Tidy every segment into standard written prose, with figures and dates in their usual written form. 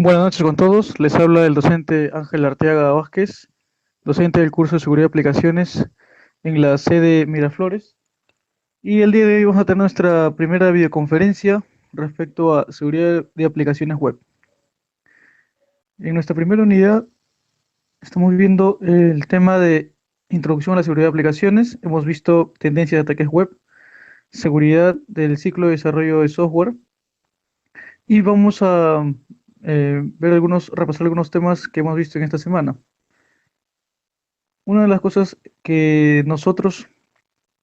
Buenas noches con todos. Les habla el docente Ángel Arteaga Vázquez, docente del curso de Seguridad de Aplicaciones en la sede Miraflores. Y el día de hoy vamos a tener nuestra primera videoconferencia respecto a seguridad de aplicaciones web. En nuestra primera unidad estamos viendo el tema de introducción a la seguridad de aplicaciones. Hemos visto tendencias de ataques web, seguridad del ciclo de desarrollo de software y vamos a repasar algunos temas que hemos visto en esta semana. Una de las cosas que nosotros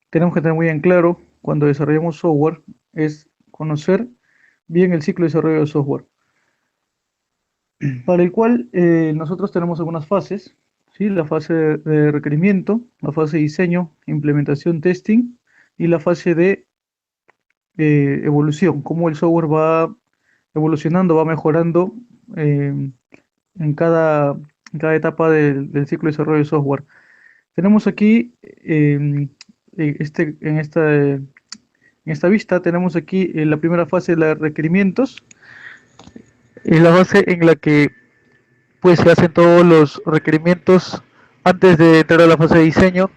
tenemos que tener muy en claro cuando desarrollamos software es conocer bien el ciclo de desarrollo de software, para el cual nosotros tenemos algunas fases, ¿sí? La fase de requerimiento, la fase de diseño, implementación, testing y la fase de evolución, cómo el software va evolucionando, va mejorando eh, en cada etapa del ciclo de desarrollo de software. Tenemos aquí, en esta vista, tenemos aquí la primera fase de los requerimientos, es la fase en la que pues se hacen todos los requerimientos antes de entrar a la fase de diseño.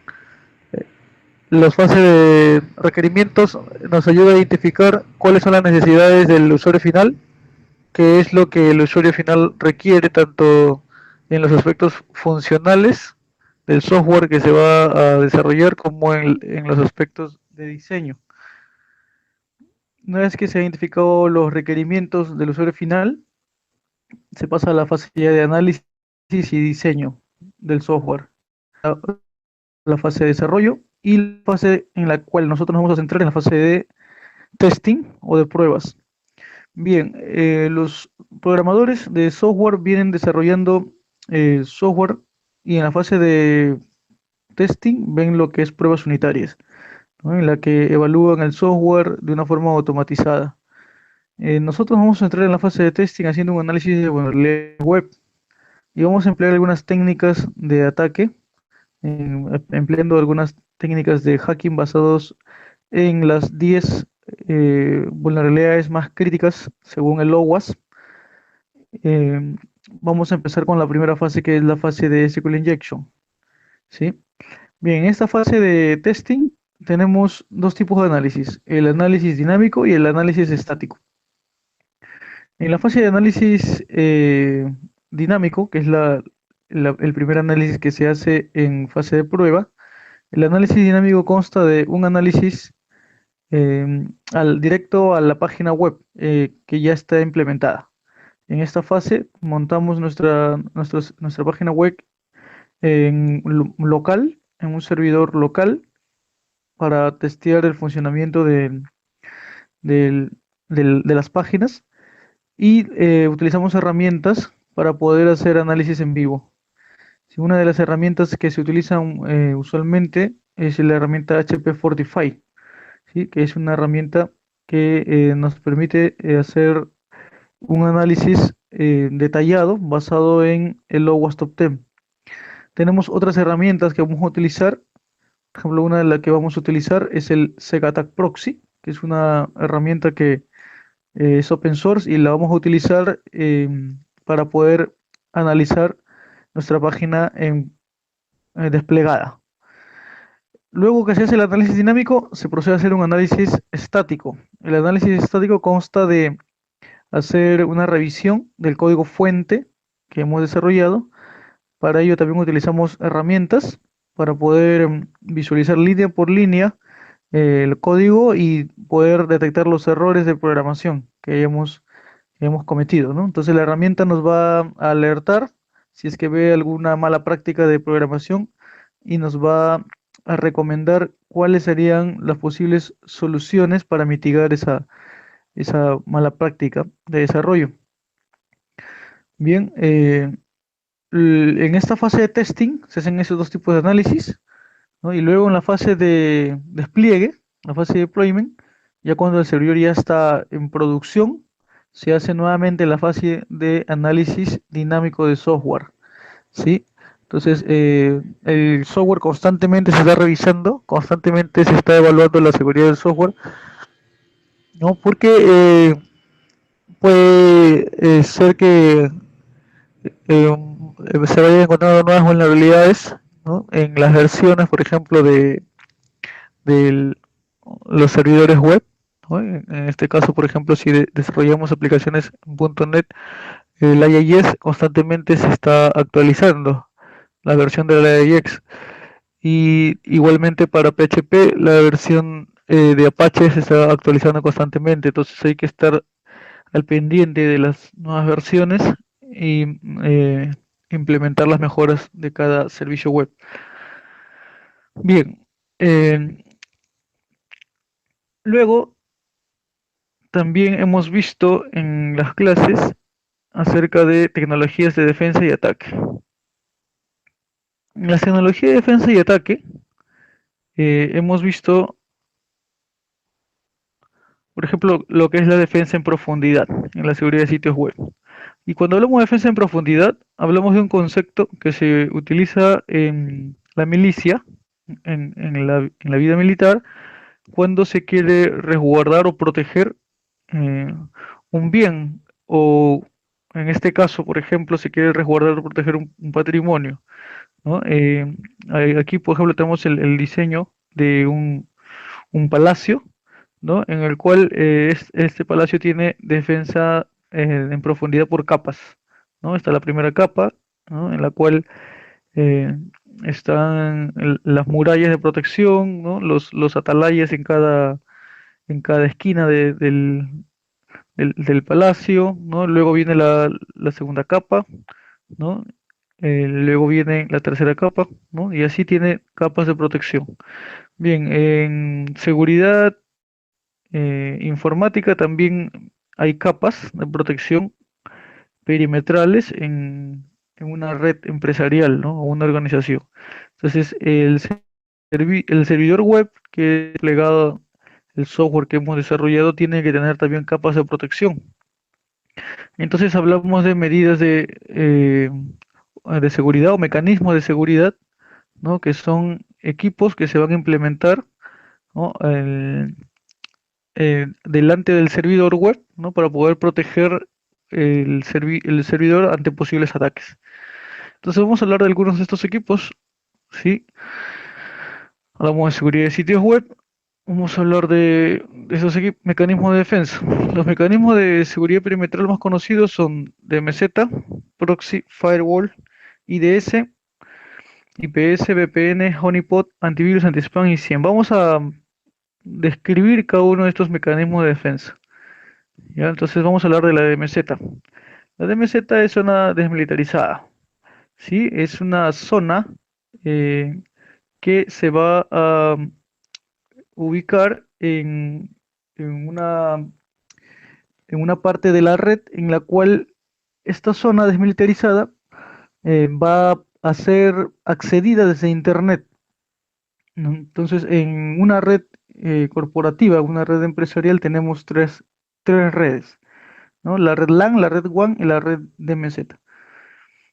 Las fases de requerimientos nos ayuda a identificar cuáles son las necesidades del usuario final, qué es lo que el usuario final requiere, tanto en los aspectos funcionales del software que se va a desarrollar como en los aspectos de diseño. Una vez que se han identificado los requerimientos del usuario final, se pasa a la fase ya de análisis y diseño del software, la fase de desarrollo y la fase en la cual nosotros nos vamos a centrar en la fase de testing o de pruebas. Bien, los programadores de software vienen desarrollando software y en la fase de testing ven lo que es pruebas unitarias, ¿no? En la que evalúan el software de una forma automatizada. Nosotros vamos a entrar en la fase de testing haciendo un análisis de vulnerabilidad web y vamos a emplear algunas técnicas de ataque, empleando algunas técnicas de hacking basados en las 10 vulnerabilidades más críticas según el OWASP. Eh, Vamos a empezar con la primera fase, que es la fase de SQL Injection, ¿sí? Bien, en esta fase de testing tenemos dos tipos de análisis, el análisis dinámico y el análisis estático. En la fase de análisis dinámico, que es el primer análisis que se hace en fase de prueba, el análisis dinámico consta de un análisis directo a la página web que ya está implementada. En esta fase montamos nuestra página web local, en un servidor local, para testear el funcionamiento del- de las páginas y utilizamos herramientas para poder hacer análisis en vivo. Si una de las herramientas que se utilizan usualmente es la herramienta HP Fortify, ¿sí? Que es una herramienta que nos permite hacer un análisis detallado basado en el OWASP Top 10. Tenemos otras herramientas que vamos a utilizar. Por ejemplo, una de las que vamos a utilizar es el SecAttack Proxy, que es una herramienta que es open source y la vamos a utilizar para poder analizar nuestra página desplegada. Luego que se hace el análisis dinámico, se procede a hacer un análisis estático. El análisis estático consta de hacer una revisión del código fuente que hemos desarrollado. Para ello también utilizamos herramientas para poder visualizar línea por línea el código y poder detectar los errores de programación que hemos cometido, ¿no? Entonces la herramienta nos va a alertar si es que ve alguna mala práctica de programación y nos va a recomendar cuáles serían las posibles soluciones para mitigar esa mala práctica de desarrollo. Bien, en esta fase de testing se hacen esos dos tipos de análisis, ¿no? Y luego en la fase de despliegue, la fase de deployment, ya cuando el servidor ya está en producción, se hace nuevamente la fase de análisis dinámico de software, ¿sí? Entonces, el software constantemente se está revisando, constantemente se está evaluando la seguridad del software, ¿no? Porque puede ser que se vayan encontrando nuevas vulnerabilidades, ¿no? En las versiones, por ejemplo, de los servidores web, ¿no? En este caso, por ejemplo, si desarrollamos aplicaciones en .NET, el IIS constantemente se está actualizando, la versión de la IIX. Y igualmente para PHP, la versión de Apache se está actualizando constantemente, entonces hay que estar al pendiente de las nuevas versiones y implementar las mejoras de cada servicio web. Bien, luego también hemos visto en las clases acerca de tecnologías de defensa y ataque. En las tecnologías de defensa y ataque hemos visto, por ejemplo, lo que es la defensa en profundidad en la seguridad de sitios web. Y cuando hablamos de defensa en profundidad, hablamos de un concepto que se utiliza en la milicia, en la vida militar, cuando se quiere resguardar o proteger un bien, o en este caso, por ejemplo, se quiere resguardar o proteger un patrimonio, ¿no? Aquí, por ejemplo, tenemos el diseño de un palacio, ¿no? En el cual este palacio tiene defensa en profundidad por capas, ¿no? Está la primera capa, ¿no? En la cual eh, están las murallas de protección, ¿no? Los atalayas en cada esquina del palacio, ¿no? Luego viene la segunda capa, ¿no? Luego viene la tercera capa, ¿no? Y así tiene capas de protección. Bien, en seguridad informática también hay capas de protección perimetrales en una red empresarial, ¿no? O una organización. Entonces, el servidor web que es legado el software que hemos desarrollado tiene que tener también capas de protección. Entonces hablamos de medidas de seguridad o mecanismos de seguridad, ¿no? Que son equipos que se van a implementar, ¿no? Delante del servidor web, ¿no? Para poder proteger el servidor ante posibles ataques. Entonces vamos a hablar de algunos de estos equipos, ¿sí? Hablamos de seguridad de sitios web, vamos a hablar de esos mecanismos de defensa. Los mecanismos de seguridad perimetral más conocidos son DMZ, Proxy, Firewall, IDS, IPS, VPN, Honeypot, Antivirus, Antispam y SIEM. Vamos a describir cada uno de estos mecanismos de defensa. ¿Ya? Entonces vamos a hablar de la DMZ. La DMZ es zona desmilitarizada, ¿sí? Es una zona eh, que se va a ubicar en una, en una parte de la red en la cual esta zona desmilitarizada va a ser accedida desde Internet, ¿no? Entonces, en una red corporativa, una red empresarial, tenemos tres redes, ¿no? La red LAN, la red WAN y la red DMZ.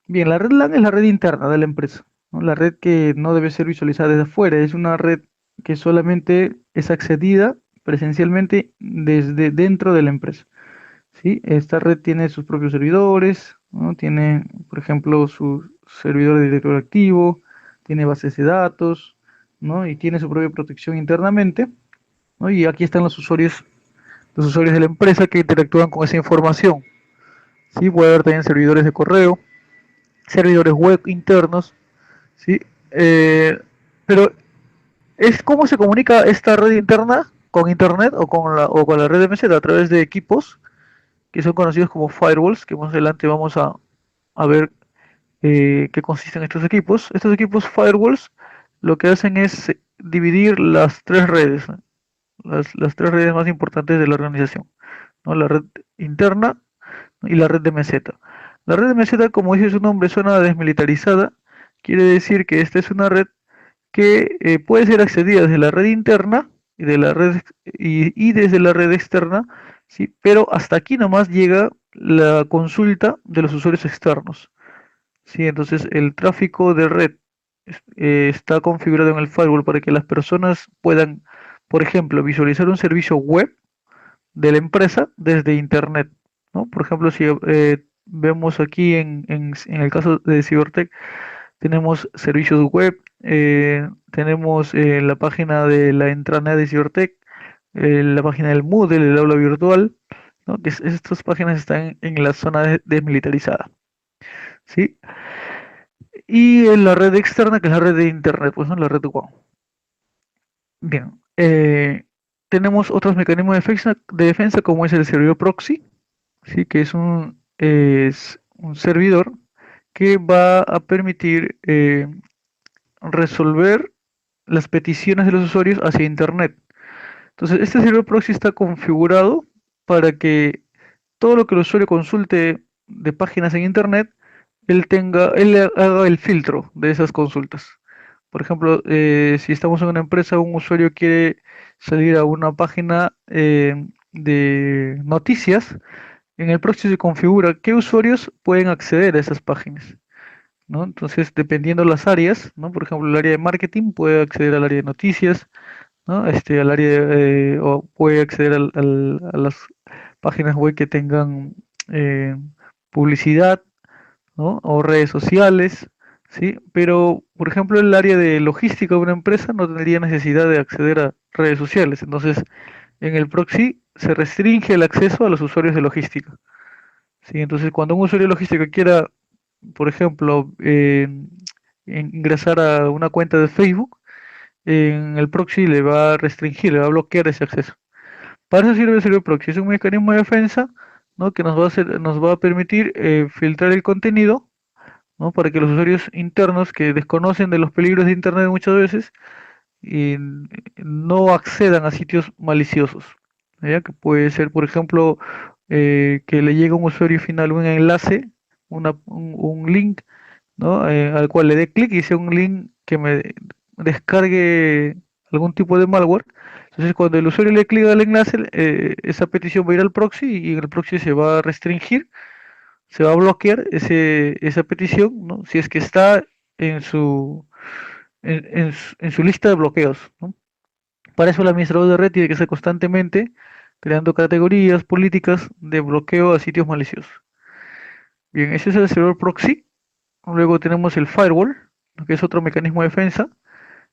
Bien, la red LAN es la red interna de la empresa, ¿no? La red que no debe ser visualizada desde afuera, es una red que solamente es accedida presencialmente desde dentro de la empresa, ¿sí? Esta red tiene sus propios servidores, ¿no? Tiene, por ejemplo, su servidor de directorio activo, tiene bases de datos, ¿no? Y tiene su propia protección internamente, ¿no? Y aquí están los usuarios de la empresa que interactúan con esa información, ¿sí? Puede haber también servidores de correo, servidores web internos, ¿sí? Pero es cómo se comunica esta red interna con internet o con la red MZ a través de equipos que son conocidos como firewalls, que más adelante vamos a ver qué consisten estos equipos. Estos equipos firewalls lo que hacen es dividir las tres redes, ¿no? Las tres redes más importantes de la organización, ¿no? La red interna y la red de meseta. La red de meseta, como dice su nombre, zona desmilitarizada, quiere decir que esta es una red que puede ser accedida desde la red interna y desde la red externa, ¿sí? Pero hasta aquí nomás llega la consulta de los usuarios externos, ¿sí? Entonces el tráfico de red está configurado en el firewall para que las personas puedan, por ejemplo, visualizar un servicio web de la empresa desde internet. ¿no? Por ejemplo, si vemos aquí en el caso de Cybertech, tenemos servicios web, tenemos la página de la intranet de Cybertech, la página del Moodle, el aula virtual, ¿no? Estas páginas están en la zona desmilitarizada, ¿sí? Y en la red externa, que es la red de Internet, pues, ¿no? La red WAN. Bien, tenemos otros mecanismos de defensa como es el servidor proxy, ¿sí? Que es un servidor que va a permitir resolver las peticiones de los usuarios hacia Internet. Entonces, este servidor proxy está configurado para que todo lo que el usuario consulte de páginas en Internet, él haga el filtro de esas consultas. Por ejemplo, si estamos en una empresa, un usuario quiere salir a una página de noticias, en el proxy se configura qué usuarios pueden acceder a esas páginas, ¿no? Entonces, dependiendo las áreas, ¿no? Por ejemplo, el área de marketing puede acceder al área de noticias, ¿no? Al área o puede acceder a las páginas web que tengan eh, publicidad, ¿no? O redes sociales, ¿sí? Pero, por ejemplo, el área de logística de una empresa no tendría necesidad de acceder a redes sociales. Entonces, en el proxy se restringe el acceso a los usuarios de logística, ¿sí? Entonces, cuando un usuario de logística quiera, por ejemplo, ingresar a una cuenta de Facebook, en el proxy le va a restringir, le va a bloquear ese acceso. Para eso sirve el servidor proxy, es un mecanismo de defensa, ¿no? Que nos va a permitir filtrar el contenido, ¿no? Para que los usuarios internos que desconocen de los peligros de Internet muchas veces y no accedan a sitios maliciosos, ¿ya? Que puede ser, por ejemplo, que le llegue a un usuario final un enlace, un link, ¿no? Al cual le dé clic y sea un link que me descargue algún tipo de malware. Entonces, cuando el usuario le clica al enlace, esa petición va a ir al proxy y en el proxy se va a restringir, se va a bloquear esa petición, ¿no? Si es que está en en su lista de bloqueos, ¿no? Para eso el administrador de red tiene que estar constantemente creando categorías políticas de bloqueo a sitios maliciosos. Bien, ese es el servidor proxy. Luego tenemos el firewall, que es otro mecanismo de defensa.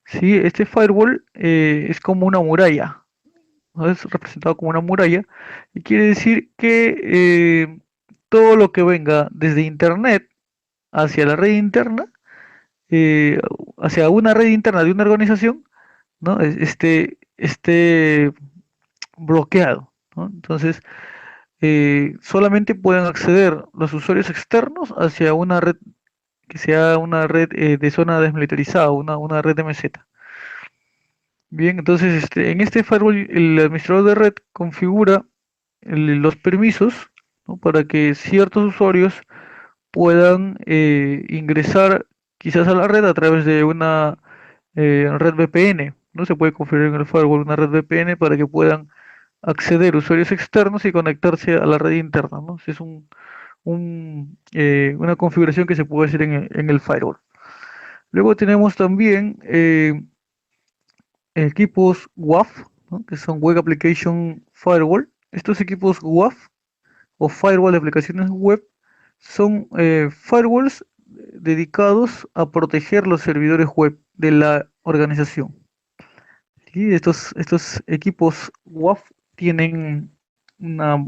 Sí, este firewall es como una muralla, ¿no? Es representado como una muralla y quiere decir que todo lo que venga desde Internet hacia la red interna, eh, hacia una red interna de una organización, ¿no? Esté bloqueado, ¿no? Entonces, solamente pueden acceder los usuarios externos hacia una red que sea una red de zona desmilitarizada, una red MZ. Bien, entonces en este firewall el administrador de red configura los permisos, ¿no? Para que ciertos usuarios puedan ingresar quizás a la red a través de una red VPN. No se puede configurar en el firewall una red VPN para que puedan acceder usuarios externos y conectarse a la red interna, ¿no? Es una configuración que se puede hacer en el firewall. Luego tenemos también equipos WAF, ¿no? Que son Web Application Firewall. Estos equipos WAF o Firewall de aplicaciones web son firewalls dedicados a proteger los servidores web de la organización. Y estos equipos WAF tienen una,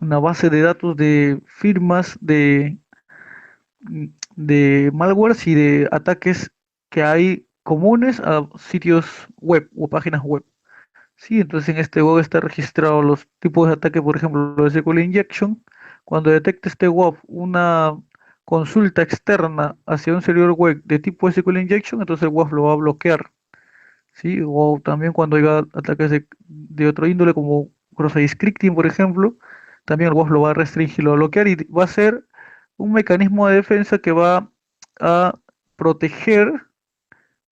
una base de datos de firmas de malwares y de ataques que hay comunes a sitios web o páginas web. Sí, entonces en este WAF está registrado los tipos de ataque, por ejemplo, de SQL Injection. Cuando detecte este WAF una consulta externa hacia un servidor web de tipo SQL Injection, entonces el WAF lo va a bloquear. ¿Sí? O también cuando haya ataques de otro índole como cross-site scripting, por ejemplo, también el WAF lo va a restringir, lo va a bloquear y va a ser un mecanismo de defensa que va a proteger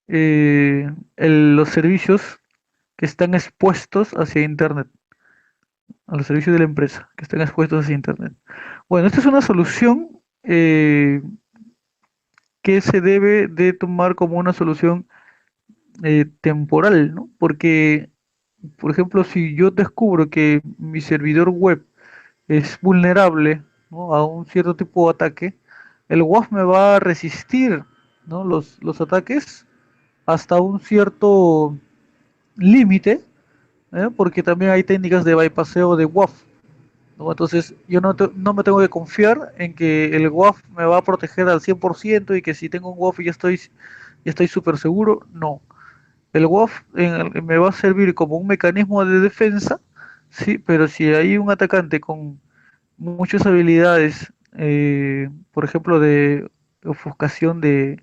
los servicios que están expuestos hacia Internet, a los servicios de la empresa que están expuestos hacia Internet. Bueno, esta es una solución que se debe de tomar como una solución temporal, ¿no? Porque, por ejemplo, si yo descubro que mi servidor web es vulnerable, ¿no?, a un cierto tipo de ataque, el WAF me va a resistir, ¿no?, los ataques hasta un cierto límite, porque también hay técnicas de bypasseo de WAF, ¿no? Entonces yo no me tengo que confiar en que el WAF me va a proteger al 100% y que si tengo un WAF ya estoy súper seguro. No, el WAF me va a servir como un mecanismo de defensa, sí, pero si hay un atacante con muchas habilidades, por ejemplo, de ofuscación de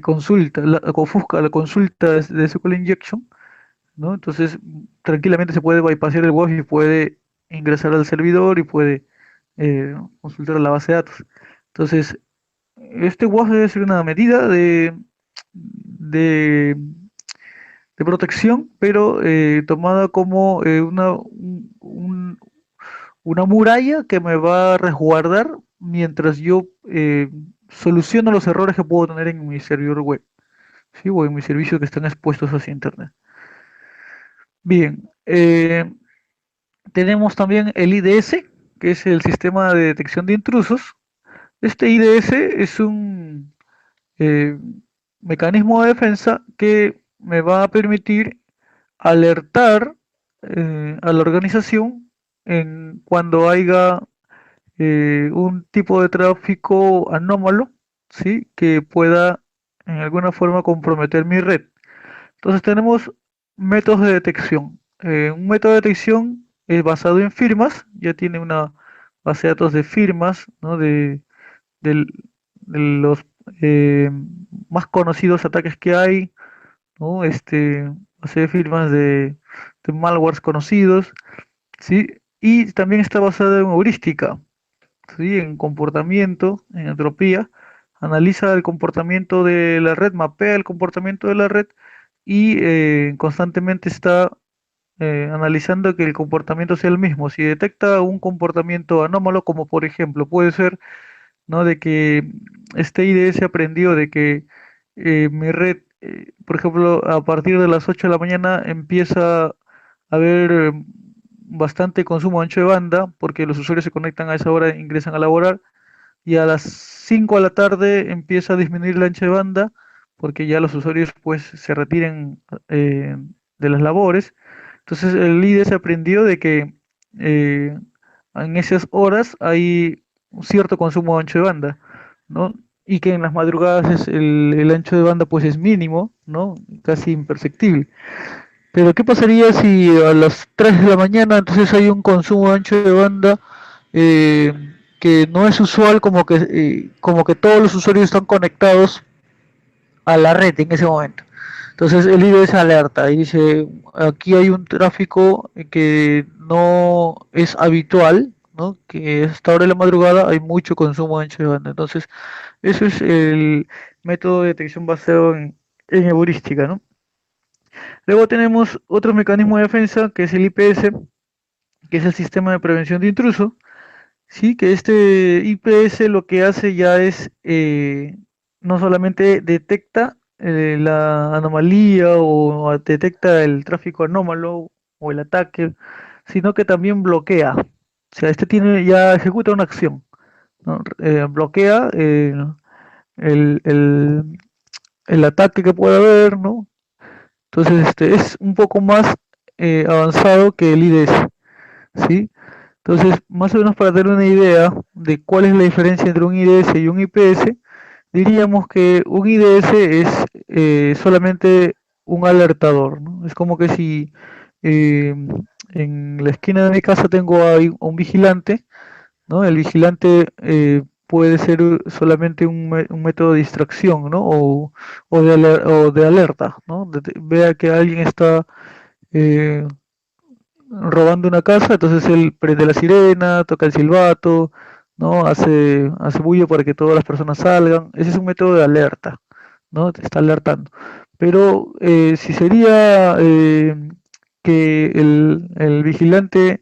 consulta, ofusca la consulta de SQL Injection, ¿no? Entonces, tranquilamente se puede bypassar el WAF y puede ingresar al servidor y puede consultar la base de datos. Entonces, este WAF debe ser una medida de, de protección, pero tomada como una muralla que me va a resguardar mientras yo soluciono los errores que puedo tener en mi servidor web, ¿sí?, o en mis servicios que están expuestos hacia Internet. Bien, tenemos también el IDS, que es el sistema de detección de intrusos. Este IDS es un eh, mecanismo de defensa que me va a permitir alertar a la organización cuando haya un tipo de tráfico anómalo, ¿sí?, que pueda en alguna forma comprometer mi red. Entonces tenemos métodos de detección. Un método de detección es basado en firmas, ya tiene una base de datos de firmas, ¿no?, del- de los eh, más conocidos ataques que hay, ¿no? Base de firmas de malwares conocidos, ¿sí? Y también está basada en heurística, ¿sí?, en comportamiento, en entropía. Analiza el comportamiento de la red, mapea el comportamiento de la red y constantemente está analizando que el comportamiento sea el mismo. Si detecta un comportamiento anómalo, como por ejemplo puede ser, ¿no?, de que este IDS aprendió de que mi red, por ejemplo, a partir de las 8 de la mañana empieza a haber bastante consumo de ancho de banda, porque los usuarios se conectan a esa hora, ingresan a laborar, y a las 5 de la tarde empieza a disminuir el ancho de banda, porque ya los usuarios pues se retiran eh, de las labores. Entonces el líder se aprendió de que eh, en esas horas hay un cierto consumo de ancho de banda, ¿no? Y que en las madrugadas el ancho de banda pues es mínimo, ¿no? Casi imperceptible. Pero ¿qué pasaría si a las 3 de la mañana entonces hay un consumo de ancho de banda eh, que no es usual, como que todos los usuarios están conectados a la red en ese momento? Entonces el IDE se alerta y dice, aquí hay un tráfico que no es habitual, ¿no?, que a esta hora de la madrugada hay mucho consumo de ancho de banda. Entonces, eso es el método de detección basado en heurística, ¿no? Luego tenemos otro mecanismo de defensa, que es el IPS, que es el sistema de prevención de intruso. Sí, que este IPS lo que hace ya es, no solamente detecta la anomalía o detecta el tráfico anómalo o el ataque, sino que también bloquea. O sea, este ya ejecuta una acción, ¿no? Bloquea el, el, el ataque que pueda haber, ¿no? Entonces, es un poco más avanzado que el IDS, ¿sí? Entonces, más o menos para tener una idea de cuál es la diferencia entre un IDS y un IPS, diríamos que un IDS es solamente un alertador, ¿no? Es como que si eh, en la esquina de mi casa tengo ahí un vigilante, ¿no? El vigilante puede ser solamente un método de distracción, ¿no? O de alerta, ¿no? Vea que alguien está eh, robando una casa, entonces él prende la sirena, toca el silbato, ¿no? Hace bullo para que todas las personas salgan. Ese es un método de alerta, ¿no? Te está alertando. Pero si sería que el vigilante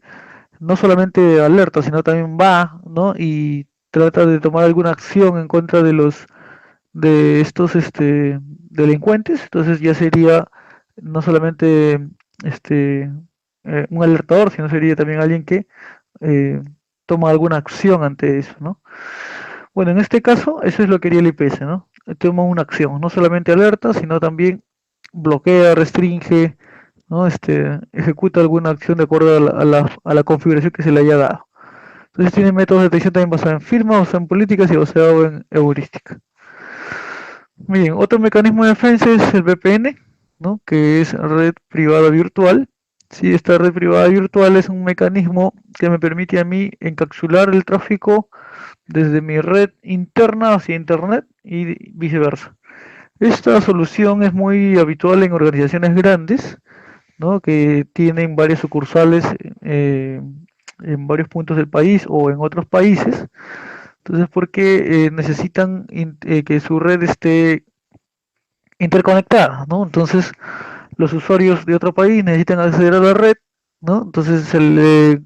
no solamente alerta, sino también va, ¿no?, y trata de tomar alguna acción en contra de estos delincuentes, entonces ya sería no solamente este un alertador, sino sería también alguien que toma alguna acción ante eso, ¿no? Bueno, en este caso, eso es lo que haría el IPS, ¿no? Toma una acción, no solamente alerta, sino también bloquea, restringe, ¿no? Ejecuta alguna acción de acuerdo a la configuración que se le haya dado. Entonces tiene métodos de detección también basados en firma, basado en políticas y basado en heurística. Bien, otro mecanismo de defensa es el VPN, ¿no? Que es red privada virtual. Sí, esta red privada virtual es un mecanismo que me permite a mí encapsular el tráfico desde mi red interna hacia Internet y viceversa. Esta solución es muy habitual en organizaciones grandes, ¿no? Que tienen varias sucursales eh, en varios puntos del país o en otros países. Entonces, porque necesitan que su red esté interconectada, ¿no? Entonces, los usuarios de otro país necesitan acceder a la red, ¿no? Entonces se le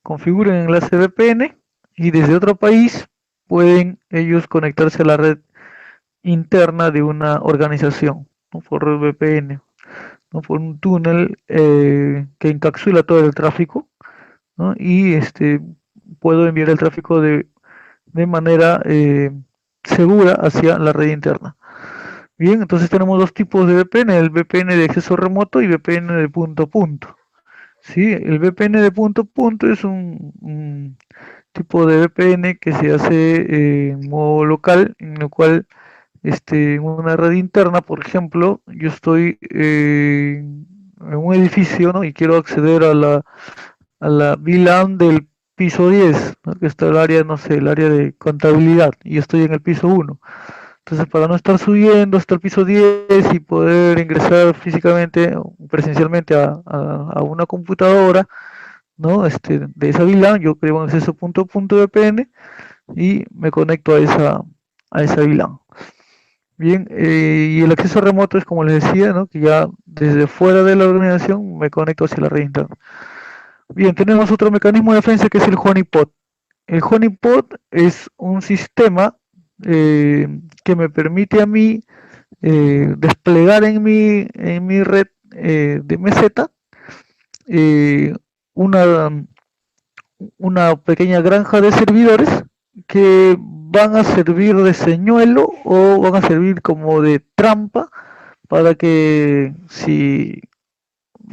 configura un enlace VPN y desde otro país pueden ellos conectarse a la red interna de una organización, ¿no? Por VPN, ¿no? Por un túnel que encapsula todo el tráfico, ¿no? Y puedo enviar el tráfico de manera segura hacia la red interna. Bien, entonces tenemos dos tipos de VPN, el VPN de acceso remoto y VPN de punto a punto. Sí, el VPN de punto a punto es un tipo de VPN que se hace en modo local, en el cual en una red interna, por ejemplo, yo estoy en un edificio, ¿no? Y quiero acceder a la VLAN del piso 10, ¿no? Que está el área, no sé, el área de contabilidad, y yo estoy en el piso 1. Entonces, para no estar subiendo hasta el piso 10 y poder ingresar físicamente, presencialmente a una computadora, ¿no? De esa VLAN, yo creo un acceso punto a punto VPN y me conecto a esa VLAN. Bien, y el acceso remoto es como les decía, ¿no? Que ya desde fuera de la organización me conecto hacia la red interna. Bien, tenemos otro mecanismo de defensa que es el honeypot. El honeypot es un sistema que me permite a mí desplegar en mi red de meseta eh, una, una pequeña granja de servidores que van a servir de señuelo o van a servir como de trampa para que si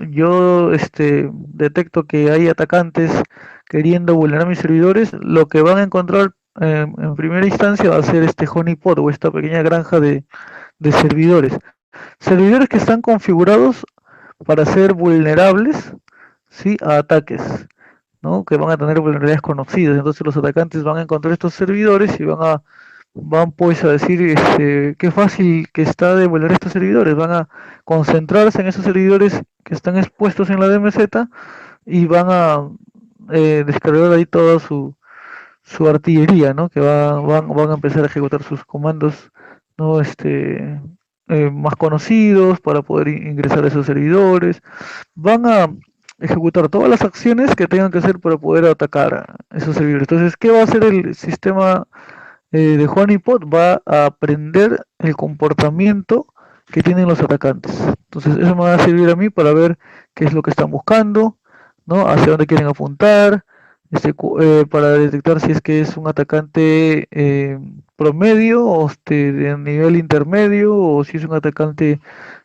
yo detecto que hay atacantes queriendo vulnerar mis servidores, lo que van a encontrar en primera instancia va a ser este honeypot o esta pequeña granja de servidores. Servidores que están configurados para ser vulnerables, ¿sí? A ataques, ¿no? Que van a tener vulnerabilidades conocidas. Entonces los atacantes van a encontrar estos servidores y van pues a decir qué fácil que está de vulnerar estos servidores. Van a concentrarse en esos servidores que están expuestos en la DMZ y van a descargar ahí toda su artillería, ¿no? Que van a empezar a ejecutar sus comandos, ¿no? Más conocidos para poder ingresar a esos servidores. Van a ejecutar todas las acciones que tengan que hacer para poder atacar a esos servidores. Entonces, ¿qué va a hacer el sistema de honeypot? Va a aprender el comportamiento que tienen los atacantes. Entonces, eso me va a servir a mí para ver qué es lo que están buscando, ¿no? Hacia dónde quieren apuntar, para detectar si es que es un atacante promedio o de nivel intermedio o si es un atacante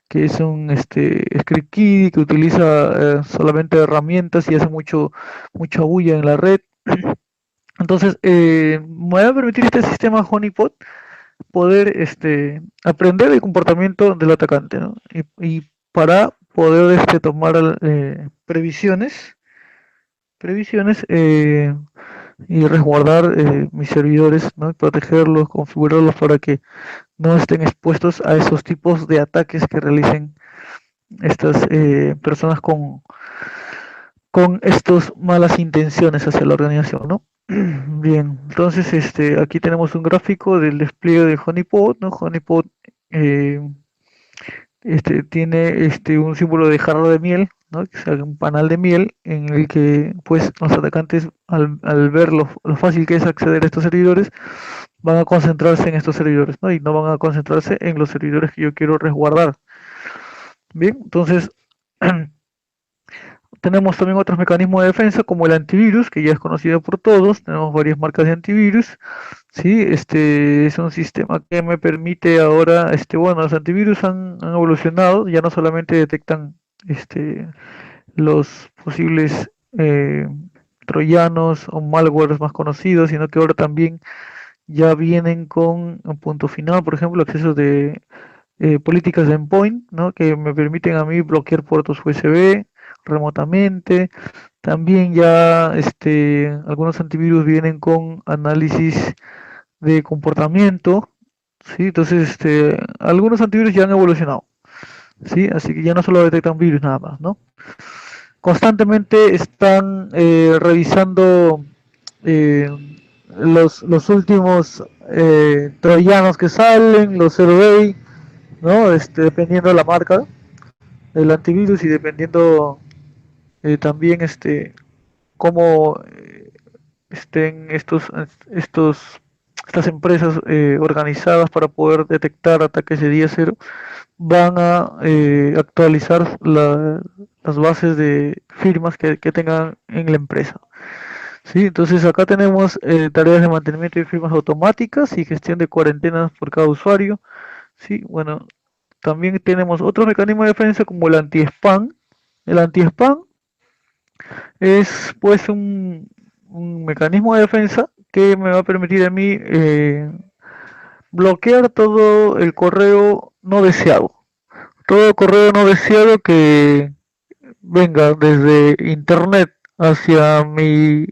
que es un script kiddie que utiliza solamente herramientas y hace mucha bulla en la red. Entonces, me va a permitir este sistema honeypot poder aprender el comportamiento del atacante, ¿no? Y para poder tomar previsiones y resguardar mis servidores, ¿no? Protegerlos, configurarlos para que no estén expuestos a esos tipos de ataques que realicen estas personas con estas malas intenciones hacia la organización, ¿no? Bien, entonces aquí tenemos un gráfico del despliegue de Honeypot, ¿no? Honeypot eh, tiene un símbolo de jarra de miel, ¿no? Que es un panal de miel en el que pues los atacantes al ver lo fácil que es acceder a estos servidores van a concentrarse en estos servidores, ¿no? Y no van a concentrarse en los servidores que yo quiero resguardar. Bien, entonces Tenemos también otros mecanismos de defensa como el antivirus, que ya es conocido por todos. Tenemos varias marcas de antivirus. Sí, es un sistema que me permite ahora, bueno, los antivirus han evolucionado, ya no solamente detectan los posibles troyanos o malwares más conocidos, sino que ahora también ya vienen con un punto final, por ejemplo, acceso de políticas de endpoint, ¿no? Que me permiten a mí bloquear puertos USB remotamente. También ya algunos antivirus vienen con análisis de comportamiento, ¿sí? Entonces, algunos antivirus ya han evolucionado, ¿sí? Así que ya no solo detectan virus nada más, ¿no? Constantemente están revisando eh, los últimos troyanos que salen, los zero day, ¿no? Dependiendo de la marca del antivirus y dependiendo también cómo estén estas empresas organizadas para poder detectar ataques de día cero, van a actualizar las bases de firmas que tengan en la empresa. ¿Sí? Entonces acá tenemos tareas de mantenimiento de firmas automáticas y gestión de cuarentenas por cada usuario. ¿Sí? Bueno, también tenemos otro mecanismo de defensa como el anti-spam. El anti-spam es pues un mecanismo de defensa que me va a permitir a mí bloquear todo el correo no deseado. Todo correo no deseado que venga desde internet hacia mi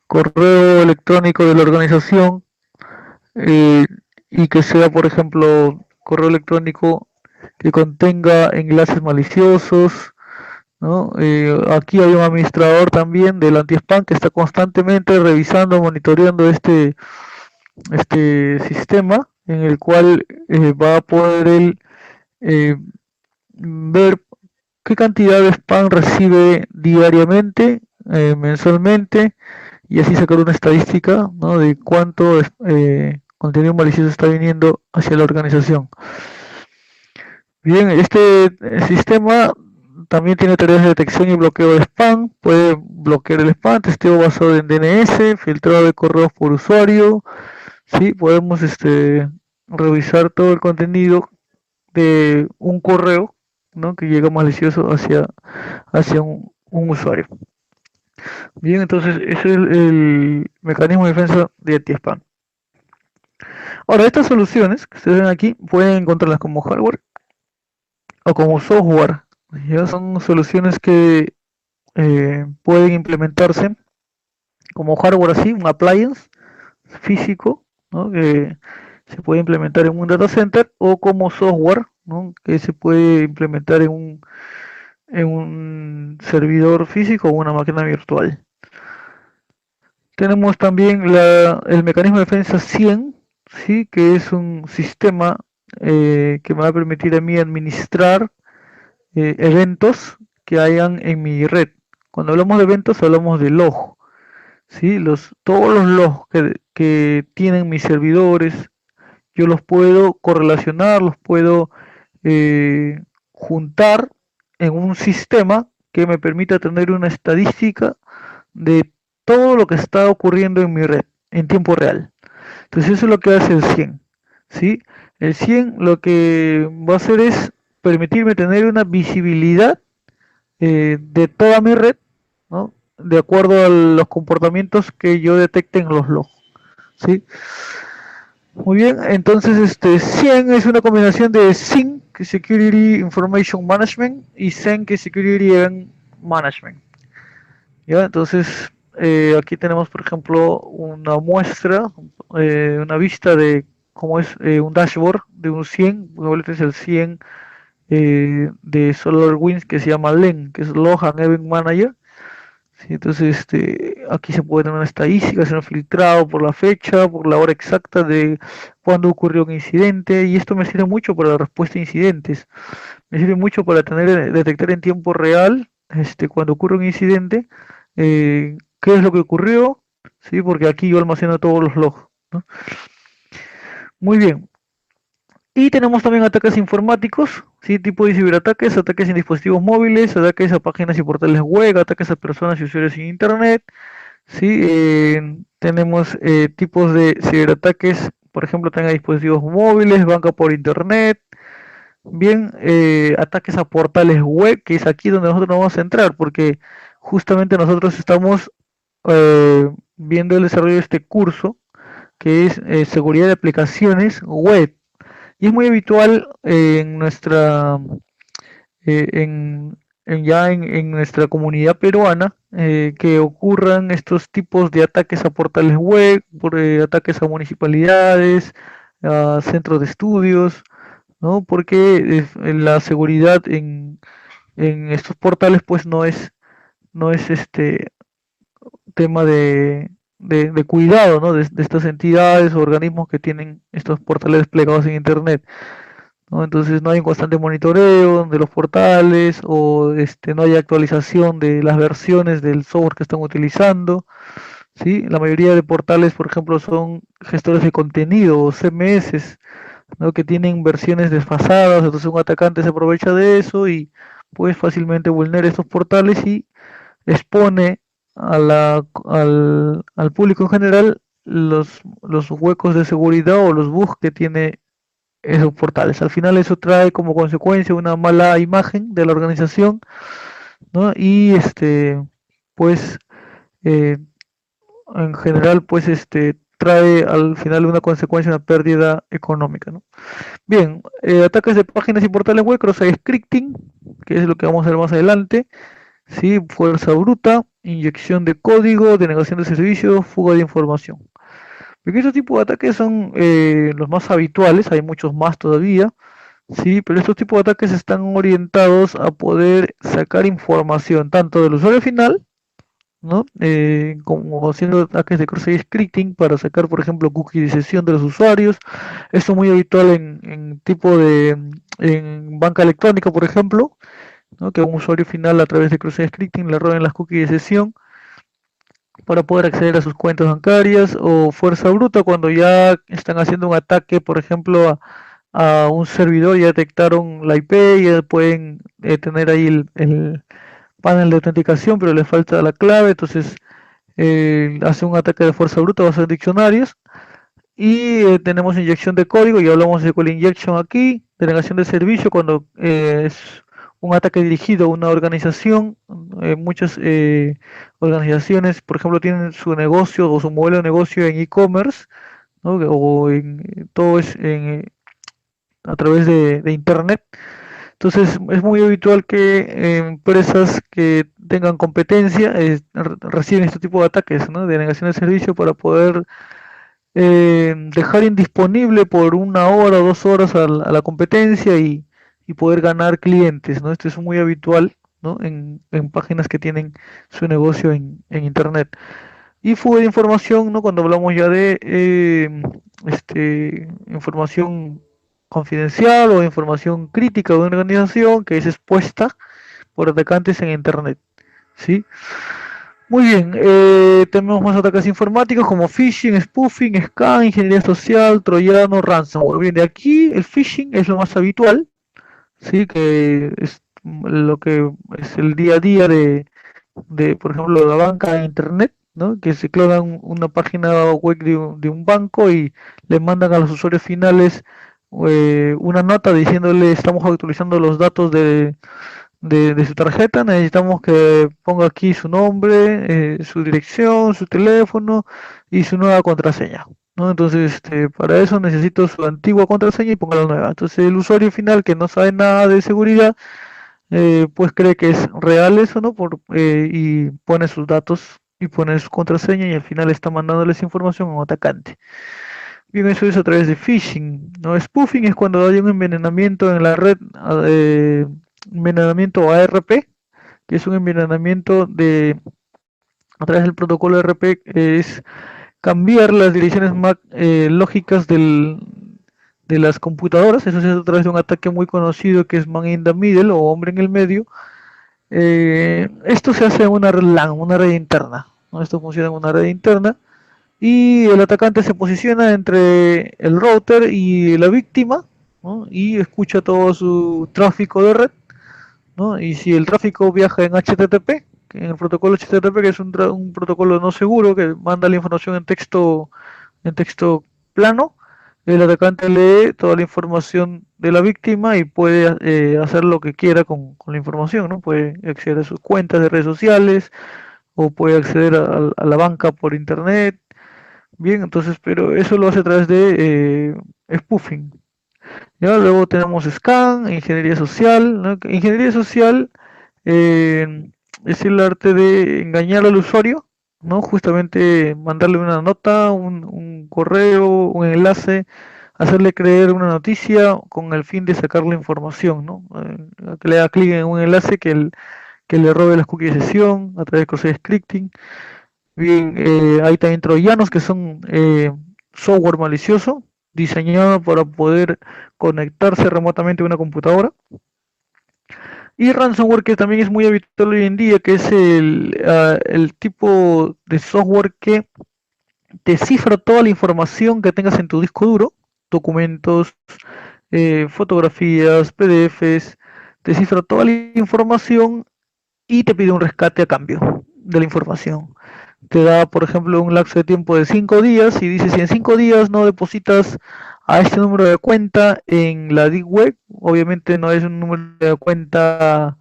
correo electrónico de la organización eh, y que sea, por ejemplo, correo electrónico que contenga enlaces maliciosos, ¿no? Aquí hay un administrador también del anti-spam que está constantemente revisando, monitoreando este sistema en el cual va a poder él eh, ver qué cantidad de spam recibe diariamente, mensualmente, y así sacar una estadística, ¿no? De cuánto contenido malicioso está viniendo hacia la organización. Bien, este sistema también tiene tareas de detección y bloqueo de spam. Puede bloquear el spam, testeo basado en DNS, filtrado de correos por usuario. Sí, podemos revisar todo el contenido de un correo, ¿no? Que llega malicioso hacia un usuario. Bien, entonces ese es el mecanismo de defensa de anti-spam. Ahora, estas soluciones que ustedes ven aquí pueden encontrarlas como hardware o como software. ¿Ya? Son soluciones que pueden implementarse como hardware así, un appliance físico, ¿no? Que se puede implementar en un data center, o como software, ¿no? Que se puede implementar en un servidor físico o una máquina virtual. Tenemos también el mecanismo de defensa 100, ¿sí? Que es un sistema que me va a permitir a mí administrar eventos que hayan en mi red. Cuando hablamos de eventos hablamos de log, ¿sí? Todos los logs que tienen mis servidores, yo los puedo correlacionar, los puedo juntar en un sistema que me permita tener una estadística de todo lo que está ocurriendo en mi red en tiempo real. Entonces eso es lo que hace el 100, ¿sí? El 100 lo que va a hacer es permitirme tener una visibilidad de toda mi red, ¿no? De acuerdo a los comportamientos que yo detecte en los logs, ¿sí? Muy bien, entonces 100 es una combinación de SIEM, que es Security Information Management, y SEN, que es Security Event Management. ¿Ya? Entonces, aquí tenemos, por ejemplo, una muestra, una vista de cómo es un dashboard de un 100, este es el 100 de SolarWinds que se llama LEN, que es Log and Event Manager. Sí, entonces, aquí se puede tener una estadística, se ha filtrado por la fecha, por la hora exacta de cuándo ocurrió un incidente, y esto me sirve mucho para la respuesta a incidentes. Me sirve mucho para detectar en tiempo real, cuando ocurre un incidente, qué es lo que ocurrió, sí, porque aquí yo almaceno todos los logs, ¿no? Muy bien. Y tenemos también ataques informáticos, ¿sí? Tipo de ciberataques, ataques en dispositivos móviles, ataques a páginas y portales web, ataques a personas y usuarios en internet, ¿sí? Tenemos tipos de ciberataques, por ejemplo, también a dispositivos móviles, banca por internet, bien, ataques a portales web, que es aquí donde nosotros nos vamos a entrar, porque justamente nosotros estamos viendo el desarrollo de este curso, que es seguridad de aplicaciones web. Y es muy habitual en nuestra, en nuestra comunidad peruana que ocurran estos tipos de ataques a portales web, ataques a municipalidades, a centros de estudios, ¿no? Porque la seguridad en estos portales pues no es este tema de cuidado, ¿no? De estas entidades o organismos que tienen estos portales desplegados en internet, ¿no? Entonces no hay un constante monitoreo de los portales o no hay actualización de las versiones del software que están utilizando, ¿sí? La mayoría de portales, por ejemplo, son gestores de contenido o CMS, ¿no? Que tienen versiones desfasadas, entonces un atacante se aprovecha de eso y pues fácilmente vulnera estos portales y expone al público en general los huecos de seguridad o los bugs que tiene esos portales. Al final eso trae como consecuencia una mala imagen de la organización, ¿no? Y pues eh, en general pues trae al final una consecuencia, una pérdida económica, ¿no? Bien, ataques de páginas y portales web, cross-site scripting, que es lo que vamos a ver más adelante, ¿sí? Fuerza bruta, inyección de código, denegación de servicios, fuga de información. Porque estos tipos de ataques son los más habituales, hay muchos más todavía, sí, pero estos tipos de ataques están orientados a poder sacar información tanto del usuario final, ¿no? Como haciendo ataques de cross-site scripting para sacar, por ejemplo, cookies de sesión de los usuarios. Esto es muy habitual en tipo de en banca electrónica, por ejemplo, ¿no? Que a un usuario final a través de cross-site scripting le roben las cookies de sesión para poder acceder a sus cuentas bancarias, o fuerza bruta cuando ya están haciendo un ataque, por ejemplo, a un servidor, ya detectaron la IP, ya pueden tener ahí el panel de autenticación, pero le falta la clave, entonces hace un ataque de fuerza bruta basado en diccionarios. Y tenemos inyección de código, ya hablamos de SQL injection aquí, denegación de servicio cuando es un ataque dirigido a una organización. Muchas organizaciones, por ejemplo, tienen su negocio o su modelo de negocio en e-commerce, ¿no? O todo es a través de internet. Entonces es muy habitual que empresas que tengan competencia reciben este tipo de ataques, ¿no? De negación de servicio para poder dejar indisponible por una hora o 2 horas a la competencia y poder ganar clientes, ¿no? Esto es muy habitual, ¿no? En páginas que tienen su negocio en internet. Y fuga de información, ¿no? Cuando hablamos ya de información confidencial o información crítica de una organización que es expuesta por atacantes en internet, ¿sí? Muy bien, tenemos más ataques informáticos como phishing, spoofing, scam, ingeniería social, troyano, ransomware. Bien, de aquí el phishing es lo más habitual, sí, que es lo que es el día a día de por ejemplo, la banca de internet, ¿no? Que se clonan una página web de un banco y le mandan a los usuarios finales una nota diciéndole estamos actualizando los datos de su tarjeta, necesitamos que ponga aquí su nombre, su dirección, su teléfono y su nueva contraseña, ¿no? Entonces, para eso necesito su antigua contraseña y ponga la nueva. Entonces, el usuario final que no sabe nada de seguridad, pues cree que es real eso, ¿no? Y pone sus datos y pone su contraseña y al final está mandándoles información a un atacante. Bien, eso es a través de phishing, ¿no? Spoofing es cuando hay un envenenamiento en la red, envenenamiento ARP, que es un envenenamiento a través del protocolo ARP, es cambiar las direcciones MAC lógicas de las computadoras. Eso se hace a través de un ataque muy conocido que es Man in the Middle o hombre en el medio. Esto se hace en una red LAN, una red interna, ¿no? Esto funciona en una red interna y el atacante se posiciona entre el router y la víctima, ¿no? Y escucha todo su tráfico de red, ¿no? Y si el tráfico viaja en HTTP, en el protocolo HTTP, que es un protocolo no seguro que manda la información en texto plano, el atacante lee toda la información de la víctima y puede hacer lo que quiera con la información, ¿no? Puede acceder a sus cuentas de redes sociales o puede acceder a la banca por internet. Bien, entonces, pero eso lo hace a través de spoofing. ¿Ya? Luego tenemos SCAN, ingeniería social, ¿no? Ingeniería social es el arte de engañar al usuario, ¿no? Justamente mandarle una nota, un correo, un enlace, hacerle creer una noticia con el fin de sacar la información, ¿no? Que le haga clic en un enlace que le robe las cookies de sesión a través de cross scripting. Bien, hay también troyanos que son software malicioso diseñado para poder conectarse remotamente a una computadora. Y ransomware que también es muy habitual hoy en día, que es el tipo de software que descifra toda la información que tengas en tu disco duro, documentos, fotografías, PDFs, descifra toda la información y te pide un rescate a cambio de la información. Te da, por ejemplo, un lapso de tiempo de 5 días y dice si en 5 días no depositas a este número de cuenta en la Deep Web, obviamente no es un número de cuenta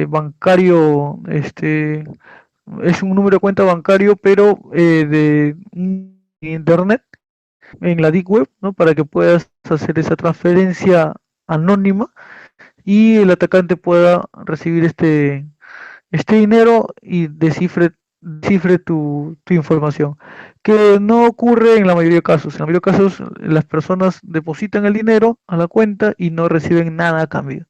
bancario, es un número de cuenta bancario, pero de internet en la Deep Web, ¿no? Para que puedas hacer esa transferencia anónima y el atacante pueda recibir este dinero y descifre tu información. Que no ocurre en la mayoría de casos. En la mayoría de casos las personas depositan el dinero a la cuenta y no reciben nada a cambio.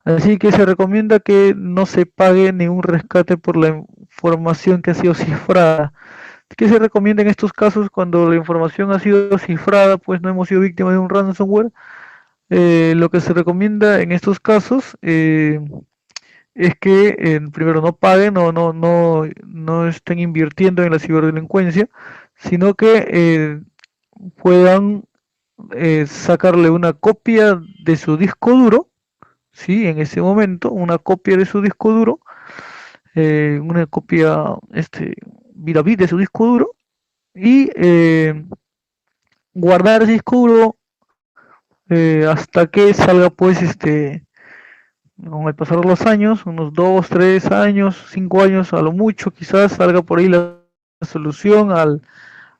Así que se recomienda que no se pague ningún rescate por la información que ha sido cifrada. ¿Qué se recomienda en estos casos cuando la información ha sido cifrada, pues no hemos sido víctimas de un ransomware? Lo que se recomienda en estos casos es que primero no paguen o no estén invirtiendo en la ciberdelincuencia, sino que puedan sacarle una copia de su disco duro, ¿sí? En ese momento, una copia de su disco duro, una copia bit de su disco duro y guardar ese disco duro hasta que salga pues con el pasar de los años, unos 2, 3 años, 5 años a lo mucho, quizás salga por ahí la solución a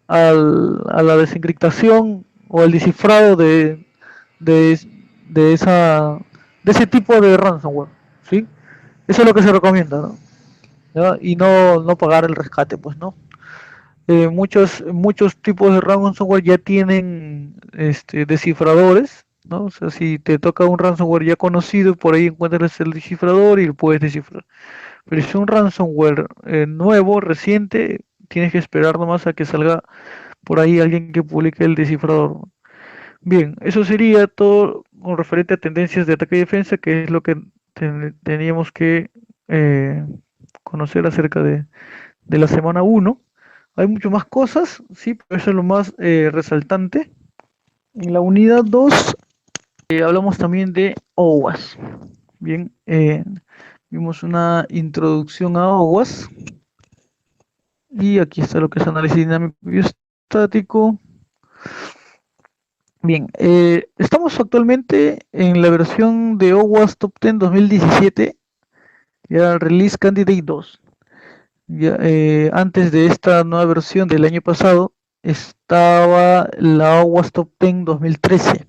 la desencriptación o el descifrado de, de, esa, de ese tipo de ransomware, ¿sí? Eso es lo que se recomienda, ¿no? ¿Ya? Y no pagar el rescate, pues, ¿no? Muchos tipos de ransomware ya tienen descifradores, ¿no? O sea, si te toca un ransomware ya conocido, por ahí encuentras el descifrador y lo puedes descifrar. Pero si es un ransomware nuevo, reciente, tienes que esperar nomás a que salga por ahí alguien que publique el descifrador. Bien, eso sería todo con referente a tendencias de ataque y defensa, que es lo que teníamos que eh, conocer acerca de la semana 1. Hay mucho más cosas, sí, pero eso es lo más resaltante. En la unidad 2 hablamos también de OWASP. Bien, vimos una introducción a OWASP y aquí está lo que es análisis dinámico y estático. Bien, estamos actualmente en la versión de OWASP Top 10 2017, ya Release Candidate 2. Ya, antes de esta nueva versión del año pasado estaba la OWASP Top 10 2013.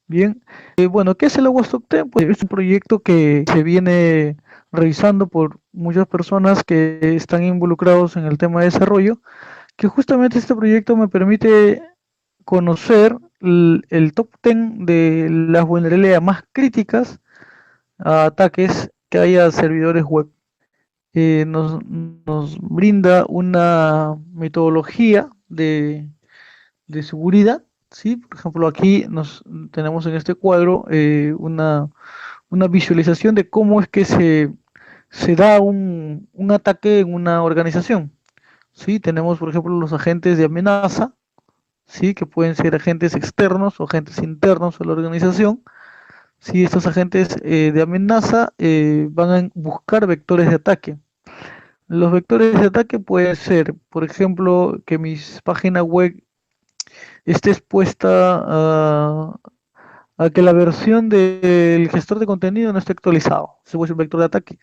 Bien, bueno, ¿qué es el OWASP Top 10? Pues es un proyecto que se viene revisando por muchas personas que están involucrados en el tema de desarrollo, que justamente este proyecto me permite conocer el top 10 de las vulnerabilidades más críticas a ataques que haya a servidores web. Nos brinda una metodología de seguridad, ¿sí? Por ejemplo, aquí tenemos en este cuadro una visualización de cómo es que se da un ataque en una organización, ¿sí? Tenemos, por ejemplo, los agentes de amenaza, ¿sí? Que pueden ser agentes externos o agentes internos a la organización. Si estos agentes de amenaza van a buscar vectores de ataque. Los vectores de ataque pueden ser, por ejemplo, que mi página web esté expuesta a que la versión del gestor de contenido no esté actualizado. Ese puede ser un vector de ataque.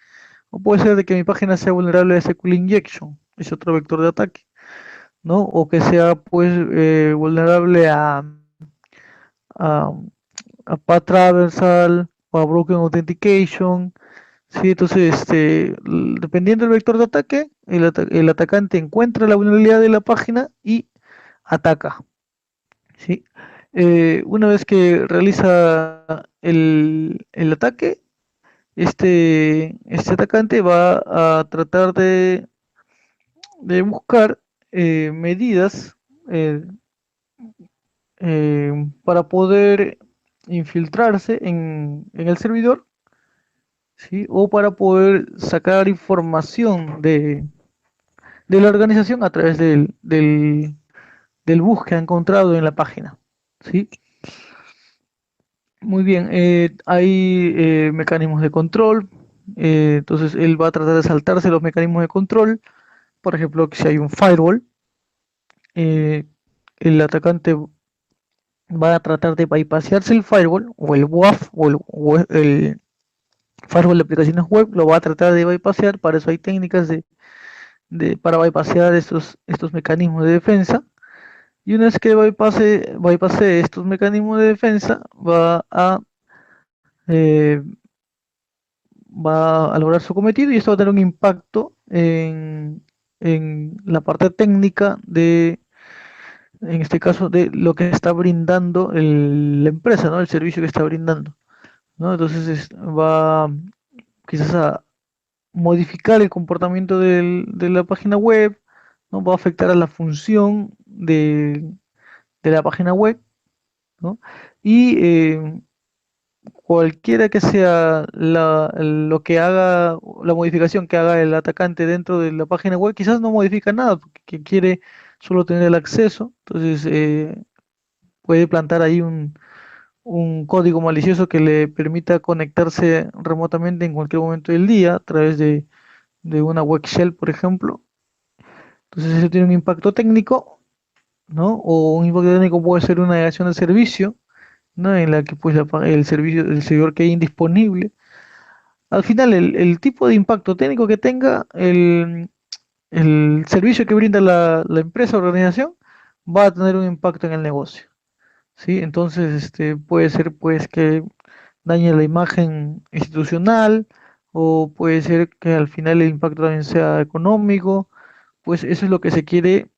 O puede ser de que mi página sea vulnerable a SQL Injection. Es otro vector de ataque. ¿No? O que sea pues vulnerable a, a path traversal o a broken authentication. Sí, entonces, dependiendo del vector de ataque, el atacante encuentra la vulnerabilidad de la página y ataca. ¿Sí? Una vez que realiza el ataque, este atacante va a tratar de buscar medidas eh, para poder infiltrarse en el servidor, ¿sí? O para poder sacar información de la organización a través del bus que ha encontrado en la página, ¿sí? Muy bien, hay mecanismos de control, entonces él va a tratar de saltarse los mecanismos de control, por ejemplo, si hay un firewall, eh, el atacante va a tratar de bypassarse el firewall o el WAF o el firewall de aplicaciones web, lo va a tratar de bypassear. Para eso hay técnicas para bypassear estos mecanismos de defensa. Y una vez que bypasse estos mecanismos de defensa, eh, va a lograr su cometido, y esto va a tener un impacto en la parte técnica en este caso, de lo que está brindando la empresa, ¿no? El servicio que está brindando, ¿no? Entonces va quizás a modificar el comportamiento de la página web, ¿no? Va a afectar a la función de la página web, ¿no? Y cualquiera que sea lo que haga, la modificación que haga el atacante dentro de la página web, quizás no modifica nada, porque quiere solo tener el acceso. Entonces puede plantar ahí un código malicioso que le permita conectarse remotamente en cualquier momento del día a través de una web shell, por ejemplo. Entonces eso tiene un impacto técnico, ¿no? O un impacto técnico puede ser una negación de servicio, ¿no? En la que pues el servidor quede indisponible. Al final, el tipo de impacto técnico que tenga el servicio que brinda la empresa o organización va a tener un impacto en el negocio, ¿sí? Entonces, puede ser pues que dañe la imagen institucional, o puede ser que al final el impacto también sea económico. Pues eso es lo que se quiere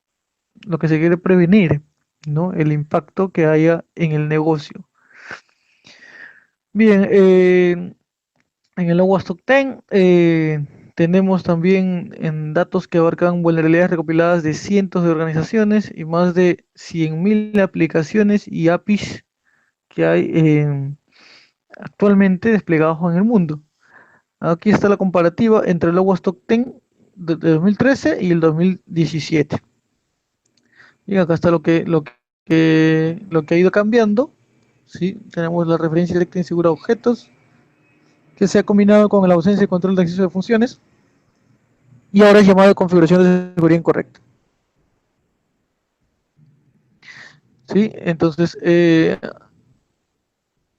prevenir, ¿no? El impacto que haya en el negocio. Bien, en el OWASP Top 10 tenemos también en datos que abarcan vulnerabilidades recopiladas de cientos de organizaciones y más de 100.000 aplicaciones y APIs que hay actualmente desplegados en el mundo. Aquí está la comparativa entre el OWASP Top 10 de 2013 y el 2017. Y acá está lo que ha ido cambiando. ¿Sí? Tenemos la referencia directa insegura a objetos, que se ha combinado con la ausencia de control de acceso de funciones, y ahora es llamado configuración de seguridad incorrecta. ¿Sí? Entonces,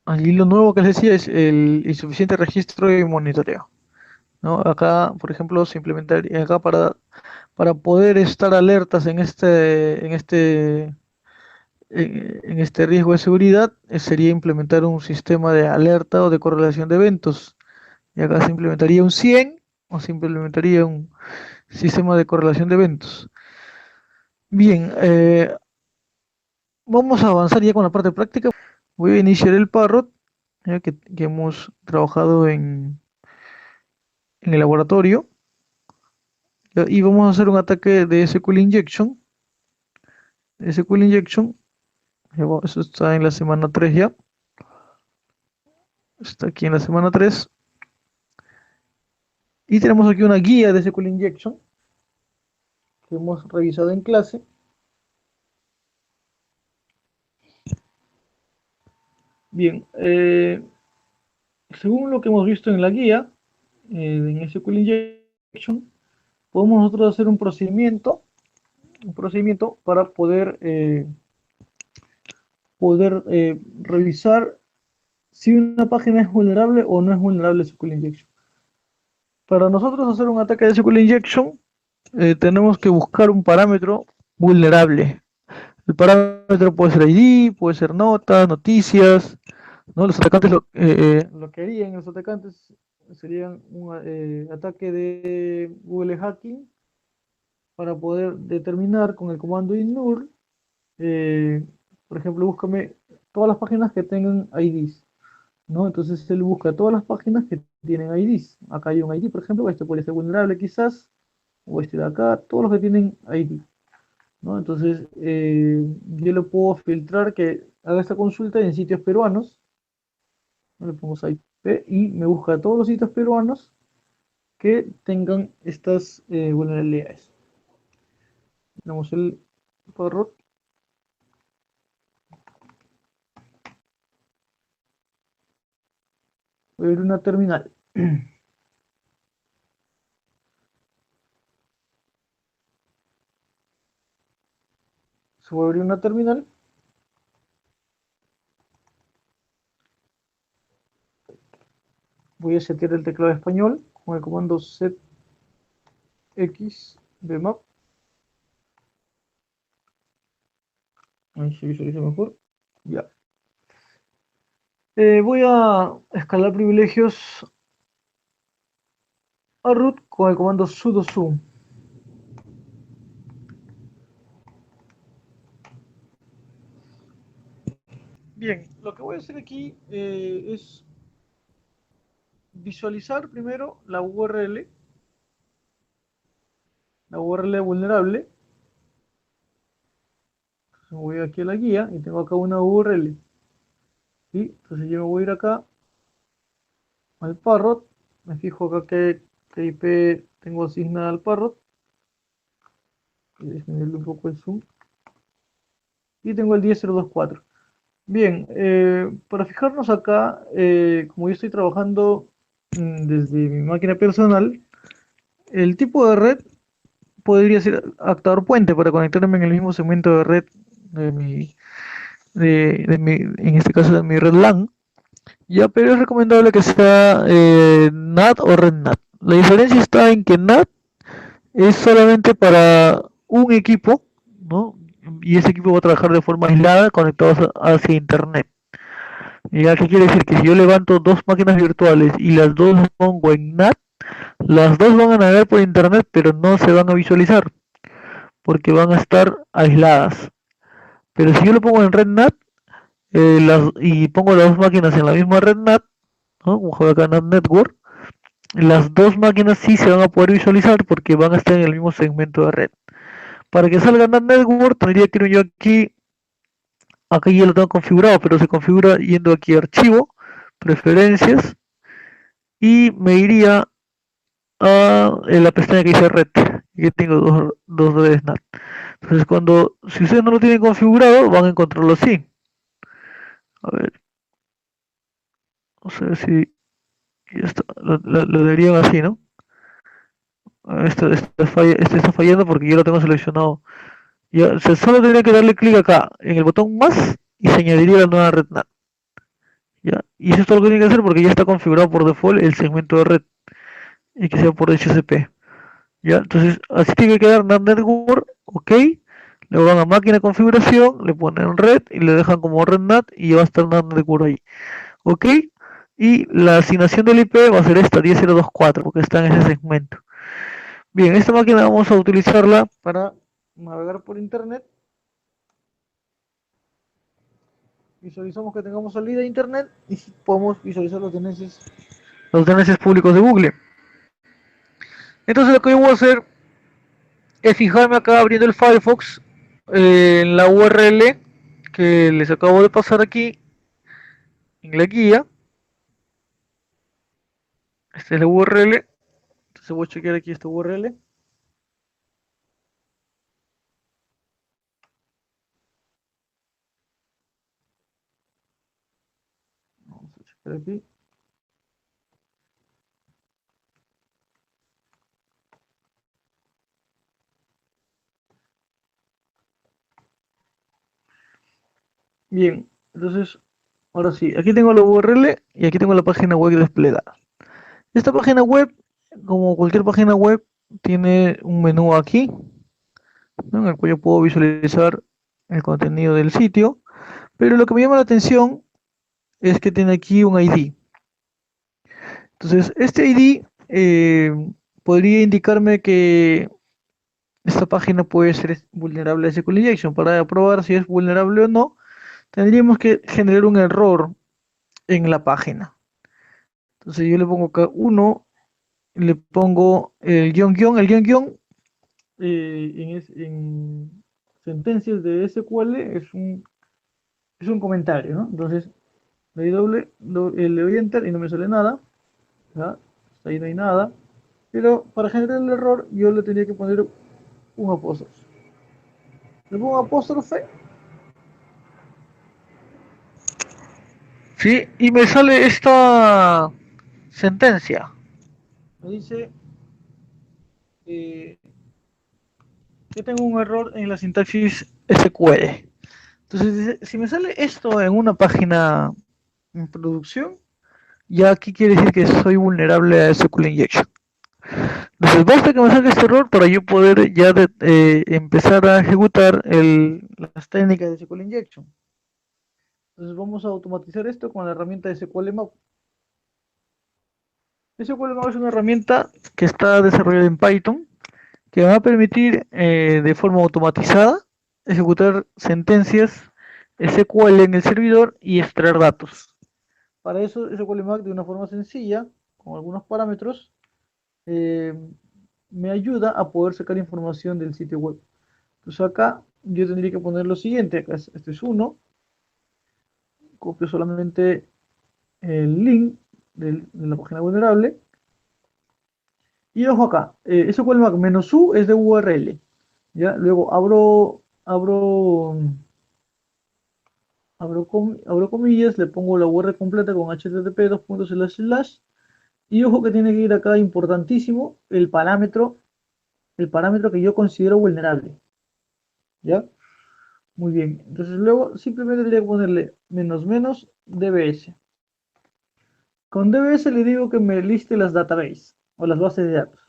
allí lo nuevo que les decía es el insuficiente registro y monitoreo, ¿no? Acá, por ejemplo, se implementaría acá para poder estar alertas en este riesgo de seguridad, sería implementar un sistema de alerta o de correlación de eventos. Y acá se implementaría un 100 o se implementaría un sistema de correlación de eventos. Bien, vamos a avanzar ya con la parte práctica. Voy a iniciar el Parrot, que hemos trabajado en el laboratorio, y vamos a hacer un ataque de SQL Injection. SQL Injection, eso está en la semana 3 ya. Está aquí en la semana 3. Y tenemos aquí una guía de SQL Injection que hemos revisado en clase. Bien, según lo que hemos visto en la guía, en SQL Injection, podemos nosotros hacer un procedimiento para poder revisar si una página es vulnerable o no es vulnerable a SQL Injection. Para nosotros hacer un ataque de SQL Injection, tenemos que buscar un parámetro vulnerable. El parámetro puede ser ID, puede ser notas, noticias, ¿no? Los atacantes lo que harían los atacantes serían un ataque de Google Hacking para poder determinar con el comando ignore, eh, por ejemplo, búscame todas las páginas que tengan IDs, ¿no? Entonces él busca todas las páginas que tienen IDs. Acá hay un ID, por ejemplo, este puede ser vulnerable quizás, o este de acá, todos los que tienen ID, ¿no? Entonces yo le puedo filtrar que haga esta consulta en sitios peruanos, ¿no? Le pongo site P y me busca todos los sitios peruanos que tengan estas vulnerabilidades. Tenemos el parrot. Voy a abrir una terminal. Se va a abrir una terminal. Voy a setear el teclado español con el comando set x bmap. Ahí se visualiza mejor. Ya. Voy a escalar privilegios a root con el comando sudo su. Bien, lo que voy a hacer aquí es visualizar primero la URL vulnerable. Entonces voy aquí a la guía y tengo acá una URL. ¿Sí? Entonces yo me voy a ir acá al parrot. Me fijo acá que IP tengo asignada al parrot. Y disminuirle un poco el zoom. Y tengo el 10024. Bien, para fijarnos acá, como yo estoy trabajando desde mi máquina personal, el tipo de red podría ser actor puente para conectarme en el mismo segmento de red de mi, en este caso de mi red LAN, ya, pero es recomendable que sea NAT o red NAT. La diferencia está en que NAT es solamente para un equipo, ¿no? Y ese equipo va a trabajar de forma aislada, conectados hacia internet. ¿Ya? ¿Qué quiere decir? Que si yo levanto dos máquinas virtuales y las dos las pongo en NAT, las dos van a navegar por internet, pero no se van a visualizar, porque van a estar aisladas. Pero si yo lo pongo en red NAT y pongo las dos máquinas en la misma red NAT, ¿no? Como juego acá NAT Network, las dos máquinas sí se van a poder visualizar porque van a estar en el mismo segmento de red. Para que salga NAT Network tendría que ir yo aquí ya lo tengo configurado, pero se configura yendo aquí a archivo, preferencias, y me iría en la pestaña que dice red, y tengo dos redes NAT. Entonces si ustedes no lo tienen configurado, van a encontrarlo así. A ver, vamos a ver si esto lo darían así, ¿no? Esto está fallando porque yo lo tengo seleccionado. Ya, solo tendría que darle clic acá en el botón más y se añadiría la nueva red NAT. ¿Ya? Y eso es todo lo que tiene que hacer porque ya está configurado por default el segmento de red y que sea por DHCP. ¿Ya? Entonces, así tiene que quedar NAT Network, ok. Le van a máquina de configuración, le ponen red y le dejan como red NAT y ya va a estar NAT Network ahí. Ok. Y la asignación del IP va a ser esta 10024 porque está en ese segmento. Bien, esta máquina vamos a utilizarla para navegar por internet. Visualizamos que tengamos salida a internet y podemos visualizar los DNS públicos de Google. Entonces lo que yo voy a hacer es fijarme acá abriendo el Firefox en la URL que les acabo de pasar aquí en la guía. Esta es la URL. Entonces voy a chequear aquí esta URL. hacer aquí. Bien, entonces, ahora sí, aquí tengo la URL y aquí tengo la página web desplegada. Esta página web, como cualquier página web, tiene un menú aquí, ¿no? En el cual yo puedo visualizar el contenido del sitio, pero lo que me llama la atención es que tiene aquí un ID. Entonces, este ID podría indicarme que esta página puede ser vulnerable a SQL Injection. Para probar si es vulnerable o no, tendríamos que generar un error en la página. Entonces yo le pongo acá 1, le pongo el guión guión, en sentencias de SQL es un comentario, ¿no? Entonces le doy le doy enter y no me sale nada, ¿ya? Hasta ahí no hay nada, pero para generar el error yo le tendría que poner un apóstrofe. Le pongo apóstrofe, sí, y me sale esta sentencia. Me dice eh, que tengo un error en la sintaxis SQL. Entonces, si me sale esto en una página en producción, ya aquí quiere decir que soy vulnerable a SQL Injection. Entonces, basta que me salga este error para yo poder ya empezar a ejecutar las técnicas de SQL Injection. Entonces, vamos a automatizar esto con la herramienta de SQL Map. SQL Map es una herramienta que está desarrollada en Python que va a permitir de forma automatizada ejecutar sentencias SQL en el servidor y extraer datos. Para eso, SQLMac de una forma sencilla, con algunos parámetros, eh, me ayuda a poder sacar información del sitio web. Entonces acá yo tendría que poner lo siguiente, acá este es uno, copio solamente el link de la página vulnerable, y ojo acá, SQLMac -u es de URL, ¿ya? Luego abro comillas, le pongo la URL completa con http // y ojo que tiene que ir acá importantísimo el parámetro que yo considero vulnerable. ¿Ya? Muy bien. Entonces luego simplemente tendría que ponerle menos dbs. Con dbs le digo que me liste las databases o las bases de datos.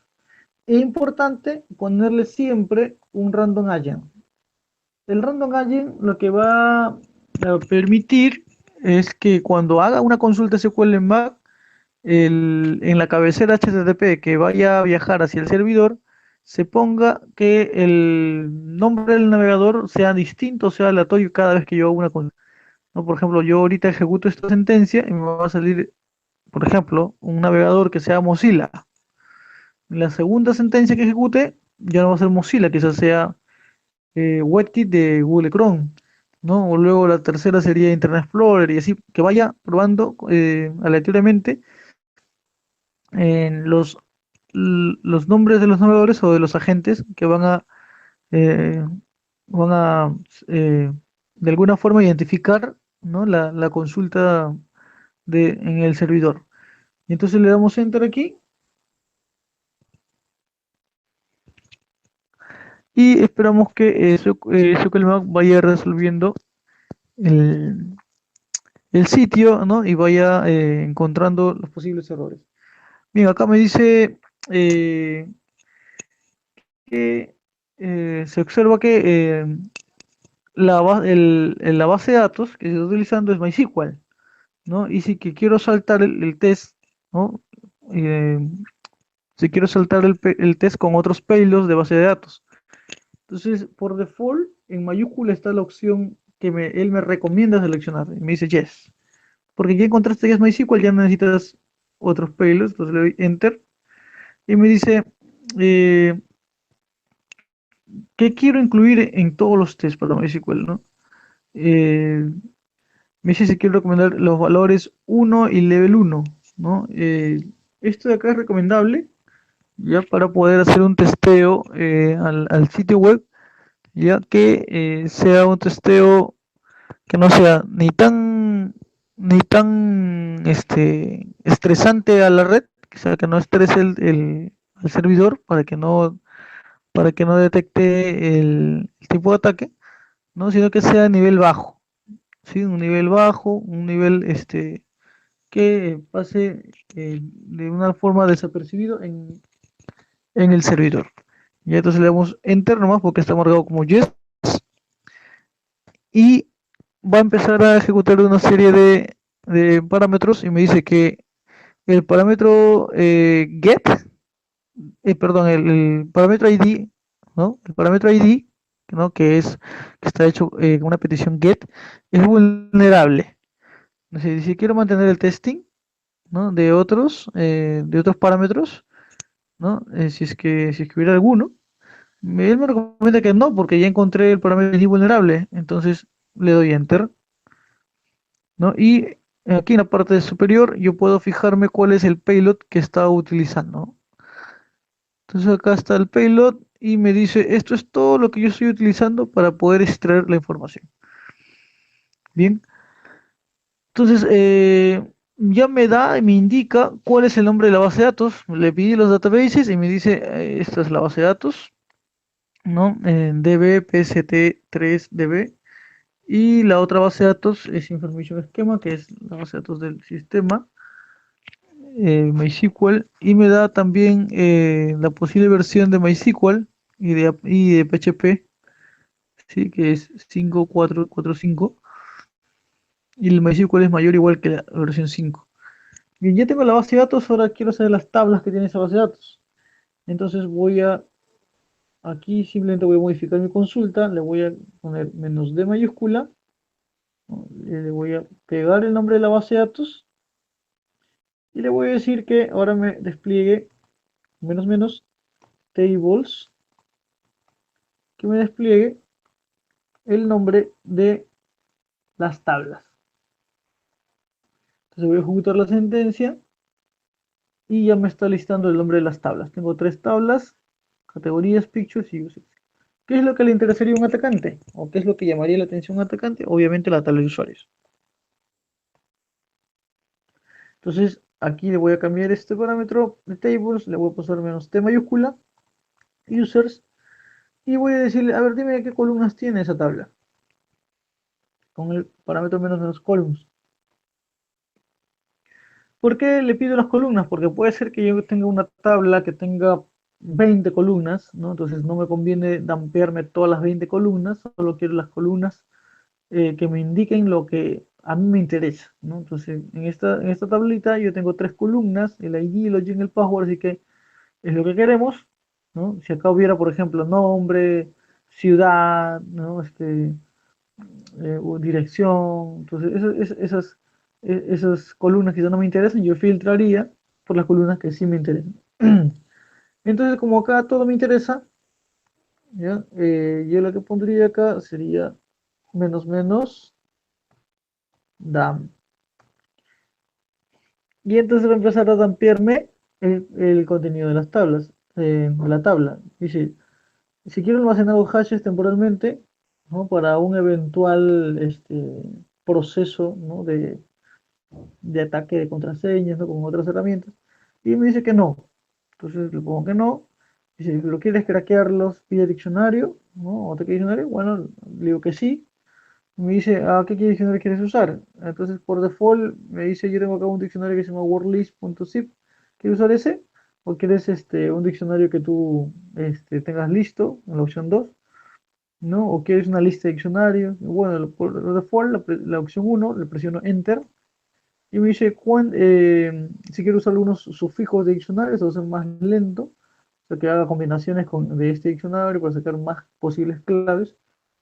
Es importante ponerle siempre un random agent. El random agent lo que va a permitir es que cuando haga una consulta SQL en Mac, en la cabecera HTTP que vaya a viajar hacia el servidor, se ponga que el nombre del navegador sea distinto, sea aleatorio cada vez que yo hago una consulta. ¿No? Por ejemplo, yo ahorita ejecuto esta sentencia y me va a salir, por ejemplo, un navegador que sea Mozilla. La segunda sentencia que ejecute ya no va a ser Mozilla, quizás sea WebKit de Google Chrome, ¿no? O luego la tercera sería Internet Explorer y así, que vaya probando aleatoriamente en los nombres de los navegadores o de los agentes que eh, van a de alguna forma identificar, ¿no? la consulta en el servidor. Y entonces le damos enter aquí y esperamos que SQLMac vaya resolviendo el, el sitio, ¿no? Y vaya encontrando los posibles errores. Bien, acá me dice que se observa que la base de datos que se está utilizando es MySQL, ¿no? Y si que quiero saltar el test, ¿no? Eh, si quiero saltar el test con otros payloads de base de datos. Entonces, por default, en mayúscula está la opción que él me recomienda seleccionar. Y me dice yes. Porque ya encontraste que es MySQL, ya no necesitas otros payloads. Entonces le doy enter. Y me dice, ¿qué quiero incluir en todos los tests para MySQL, ¿no? Me dice si quiero recomendar los valores 1 y level 1, ¿no? Esto de acá es recomendable ya para poder hacer un testeo al sitio web, ya que sea un testeo que no sea ni tan estresante a la red, o sea, que no estrese al servidor para que no detecte el tipo de ataque, ¿no? Sino que sea a nivel bajo, ¿sí? Un nivel bajo, un nivel que pase de una forma desapercibido en el servidor. Y entonces le damos enter nomás porque está marcado como yes y va a empezar a ejecutar una serie de parámetros y me dice que el parámetro get, perdón, el parámetro ID, ¿no? El parámetro ID, ¿no? Que está hecho con una petición get, es vulnerable. Entonces, si quiero mantener el testing, ¿no? De otros parámetros, ¿no? Si es que hubiera alguno, él me recomienda que no, porque ya encontré el parámetro ID vulnerable. Entonces le doy enter, ¿no? Y aquí en la parte superior yo puedo fijarme cuál es el payload que está utilizando. Entonces acá está el payload y me dice, esto es todo lo que yo estoy utilizando para poder extraer la información. Bien, entonces ya me indica cuál es el nombre de la base de datos. Le pedí los databases y me dice, esta es la base de datos, ¿no? DB PST3DB. Y la otra base de datos es Information Schema, que es la base de datos del sistema. MySQL y me da también la posible versión de MySQL y de PHP, ¿sí? Que es 5.4.4.5 y el MySQL es mayor o igual que la versión 5. Bien, ya tengo la base de datos, ahora quiero saber las tablas que tiene esa base de datos. Entonces aquí simplemente voy a modificar mi consulta, le voy a poner -d mayúscula, ¿no? Le voy a pegar el nombre de la base de datos y le voy a decir que ahora me despliegue menos tables, que me despliegue el nombre de las tablas. Entonces voy a ejecutar la sentencia y ya me está listando el nombre de las tablas. Tengo 3 tablas, categorías, pictures y users. ¿Qué es lo que le interesaría a un atacante? ¿O qué es lo que llamaría la atención a un atacante? Obviamente la tabla de usuarios. Entonces aquí le voy a cambiar este parámetro de tables, le voy a pasar -t mayúscula, users, y voy a decirle, a ver, dime qué columnas tiene esa tabla, con el parámetro menos columns. ¿Por qué le pido las columnas? Porque puede ser que yo tenga una tabla que tenga 20 columnas, ¿no? Entonces no me conviene dampearme todas las 20 columnas, solo quiero las columnas que me indiquen lo que a mí me interesa, ¿no? Entonces en esta tablita yo tengo 3 columnas, el ID, el login, el password, así que es lo que queremos, ¿no? Si acá hubiera, por ejemplo, nombre, ciudad, ¿no? Dirección, entonces esas columnas que ya no me interesan, yo filtraría por las columnas que sí me interesan. Entonces, como acá todo me interesa, ¿ya? Yo lo que pondría acá sería -dam. Y entonces va a empezar a dampearme el contenido de las tablas, la tabla. Dice, si quiero almacenar los hashes temporalmente, ¿no? Para un eventual proceso, ¿no? de ataque de contraseñas, ¿no? Con otras herramientas. Y me dice que no. Entonces le pongo que no. Y si lo quieres craquearlos vía diccionario, ¿no? ¿O qué diccionario? Bueno, le digo que sí. Me dice, ¿qué diccionario quieres usar? Entonces, por default, me dice, yo tengo acá un diccionario que se llama wordlist.zip. ¿Quieres usar ese? ¿O quieres un diccionario que tú tengas listo, en la opción 2? ¿No? ¿O quieres una lista de diccionarios? Bueno, por default, la opción 1, le presiono Enter y me dice si quiero usar algunos sufijos de diccionario, eso va a ser más lento, o sea, que haga combinaciones de este diccionario para sacar más posibles claves.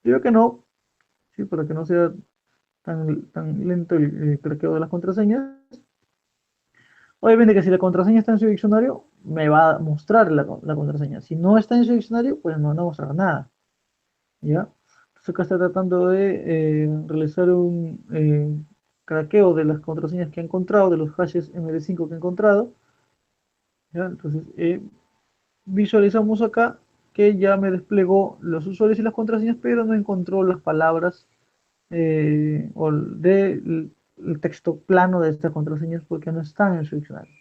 Digo que no, ¿sí? Para que no sea tan lento el craqueo de las contraseñas. Obviamente que si la contraseña está en su diccionario, me va a mostrar la contraseña. Si no está en su diccionario, pues no va a mostrar nada. ¿Ya? Entonces acá está tratando de realizar un craqueo de las contraseñas que ha encontrado, de los hashes MD5 que ha encontrado. ¿Ya? Entonces visualizamos acá que ya me desplegó los usuarios y las contraseñas, pero no encontró las palabras el texto plano de estas contraseñas porque no están en su diccionario.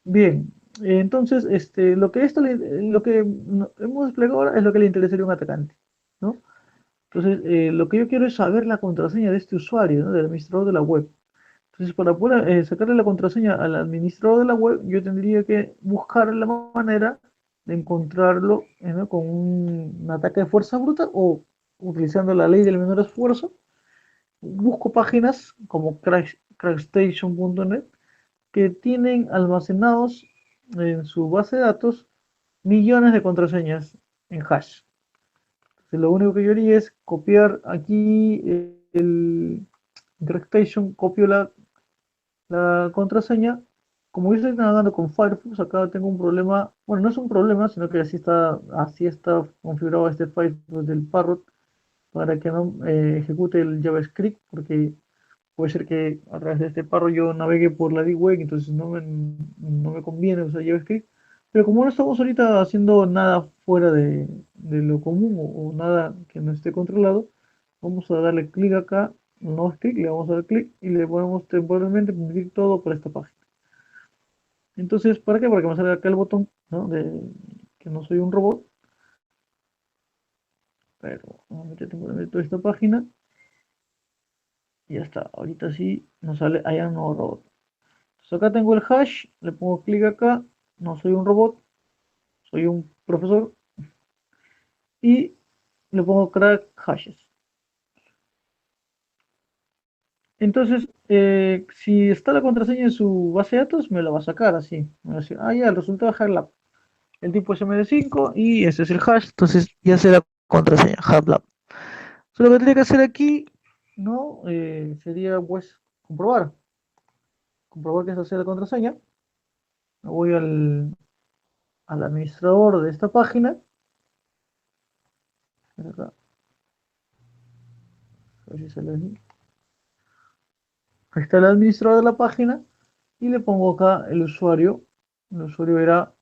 Bien, entonces, lo que hemos explicado ahora es lo que le interesaría a un atacante, ¿no? Entonces, lo que yo quiero es saber la contraseña de este usuario, ¿no? Del administrador de la web. Entonces, para poder sacarle la contraseña al administrador de la web, yo tendría que buscar la manera de encontrarlo, ¿no? Con un ataque de fuerza bruta o utilizando la ley del menor esfuerzo. Busco páginas como crackstation.net que tienen almacenados en su base de datos millones de contraseñas en hash. Entonces, lo único que yo haría es copiar aquí el Crackstation, copio la contraseña. Como yo estoy navegando con Firefox, acá tengo un problema, bueno, no es un problema, sino que así está configurado este Firefox del Parrot para que no ejecute el JavaScript, porque puede ser que a través de este Parrot yo navegue por la Deep Web, entonces no me conviene usar JavaScript. Pero como no estamos ahorita haciendo nada fuera de lo común o nada que no esté controlado, vamos a darle clic acá, no es clic, le vamos a dar clic y le podemos temporalmente permitir todo por esta página. Entonces, ¿para qué? Para que me salga acá el botón, ¿no? De que no soy un robot, pero vamos a meter temporalmente toda esta página y ya está. Ahorita sí nos sale allá un nuevo robot. Entonces acá tengo el hash, le pongo clic acá, no soy un robot, soy un profesor y le pongo crack hashes. Entonces, si está la contraseña en su base de datos, me la va a sacar así. Me va a decir, ah, ya, el resultado es HashLab. El tipo es MD5 y ese es el hash, entonces ya sé la contraseña, HashLab. Lo que tendría que hacer aquí, ¿no? Sería pues comprobar que esa sea la contraseña. Me voy al administrador de esta página. Acá, a ver si sale aquí. Ahí está el administrador de la página y le pongo acá el usuario. El usuario era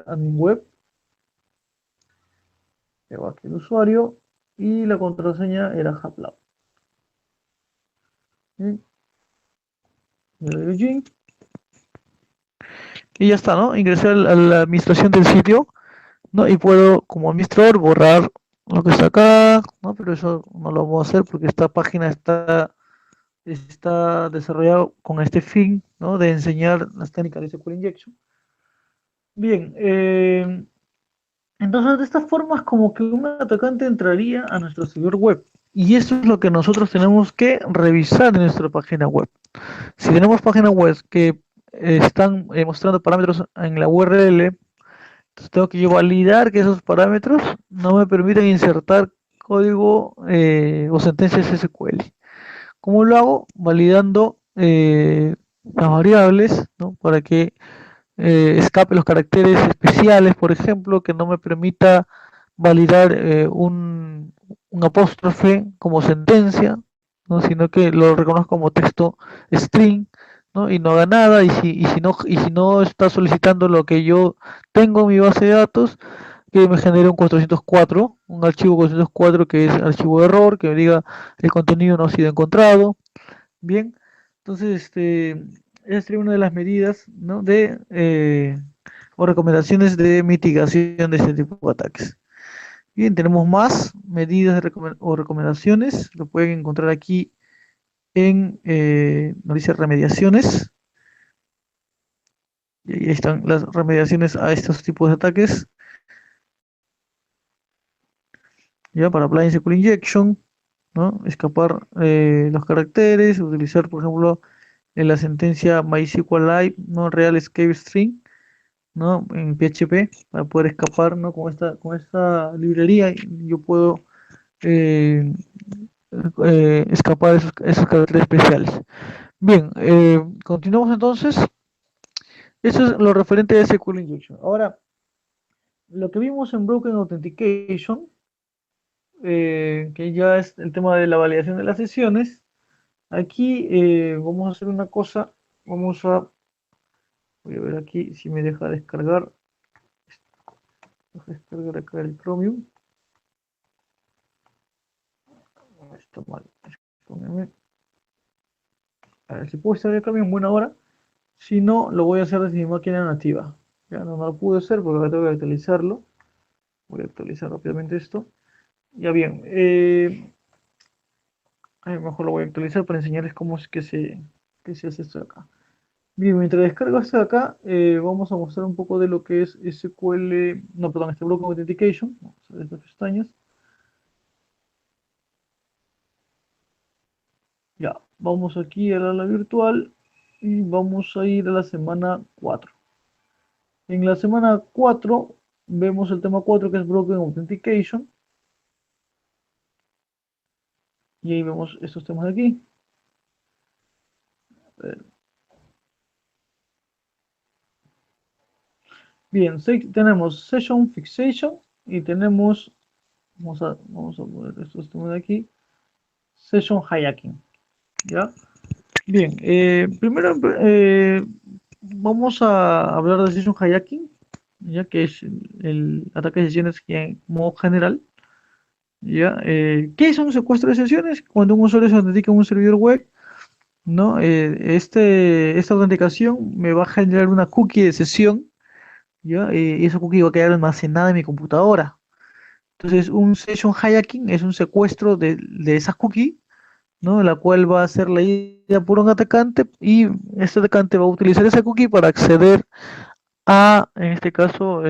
admin web. Llevo aquí el usuario y la contraseña era HubLab. Le doy login y ya está, ¿no? Ingresé a la administración del sitio, ¿no? Y puedo, como administrador, borrar lo que está acá, ¿no? Pero eso no lo vamos a hacer porque esta página está desarrollada con este fin, ¿no? De enseñar las técnicas de SQL Injection. Bien, entonces de esta forma es como que un atacante entraría a nuestro servidor web. Y eso es lo que nosotros tenemos que revisar en nuestra página web. Si tenemos páginas web que están mostrando parámetros en la URL, entonces tengo que yo validar que esos parámetros no me permiten insertar código o sentencias SQL. ¿Cómo lo hago? Validando las variables, ¿no? Para que escape los caracteres especiales, por ejemplo, que no me permita validar un apóstrofe como sentencia, ¿no? Sino que lo reconozco como texto string, ¿no? Y no haga nada, y si no está solicitando lo que yo tengo en mi base de datos, que me genere un 404, un archivo 404 que es archivo de error, que me diga el contenido no ha sido encontrado. Bien, entonces esa sería una de las medidas, ¿no? O recomendaciones de mitigación de este tipo de ataques. Bien, tenemos más medidas o recomendaciones, lo pueden encontrar aquí nos dice remediaciones, y ahí están las remediaciones a estos tipos de ataques, ya para Blind SQL Injection, ¿no? Escapar los caracteres, utilizar, por ejemplo, en la sentencia MySQLite, no real escape string, ¿no? En PHP, para poder escapar, ¿no? Con esta librería, yo puedo eh, escapar esos caracteres especiales. Bien, continuamos entonces. Eso es lo referente a SQL Injection. Ahora, lo que vimos en Broken Authentication, que ya es el tema de la validación de las sesiones, aquí vamos a hacer una cosa, voy a ver aquí si me deja descargar, acá el Chromium. Está mal, ver, si puedo estar acá en buena hora. Si no, lo voy a hacer desde mi máquina nativa. Ya no lo pude hacer porque ahora tengo que actualizarlo. Voy a actualizar rápidamente esto. Ya bien, a lo mejor lo voy a actualizar para enseñarles cómo es que se hace esto de acá. Bien, mientras descargo esto de acá, vamos a mostrar un poco de lo que es SQL, no, perdón, este Broken Authentication. Vamos a ver estas pestañas. Ya, vamos aquí a la virtual y vamos a ir a la semana 4. En la semana 4 vemos el tema 4 que es Broken Authentication y ahí vemos estos temas de aquí. Bien, tenemos Session Fixation y tenemos, vamos a poner estos temas de aquí, Session Hijacking. ¿Ya? Bien, primero vamos a hablar de Session Hijacking, ya que es el ataque de sesiones que en modo general. ¿Ya? ¿Qué es un secuestro de sesiones? Cuando un usuario se autentica en un servidor web, ¿no? Esta autenticación me va a generar una cookie de sesión, ¿ya? Y esa cookie va a quedar almacenada en mi computadora. Entonces, un session hijacking es un secuestro de esa cookie, ¿no? La cual va a ser leída por un atacante y este atacante va a utilizar esa cookie para acceder a, en este caso,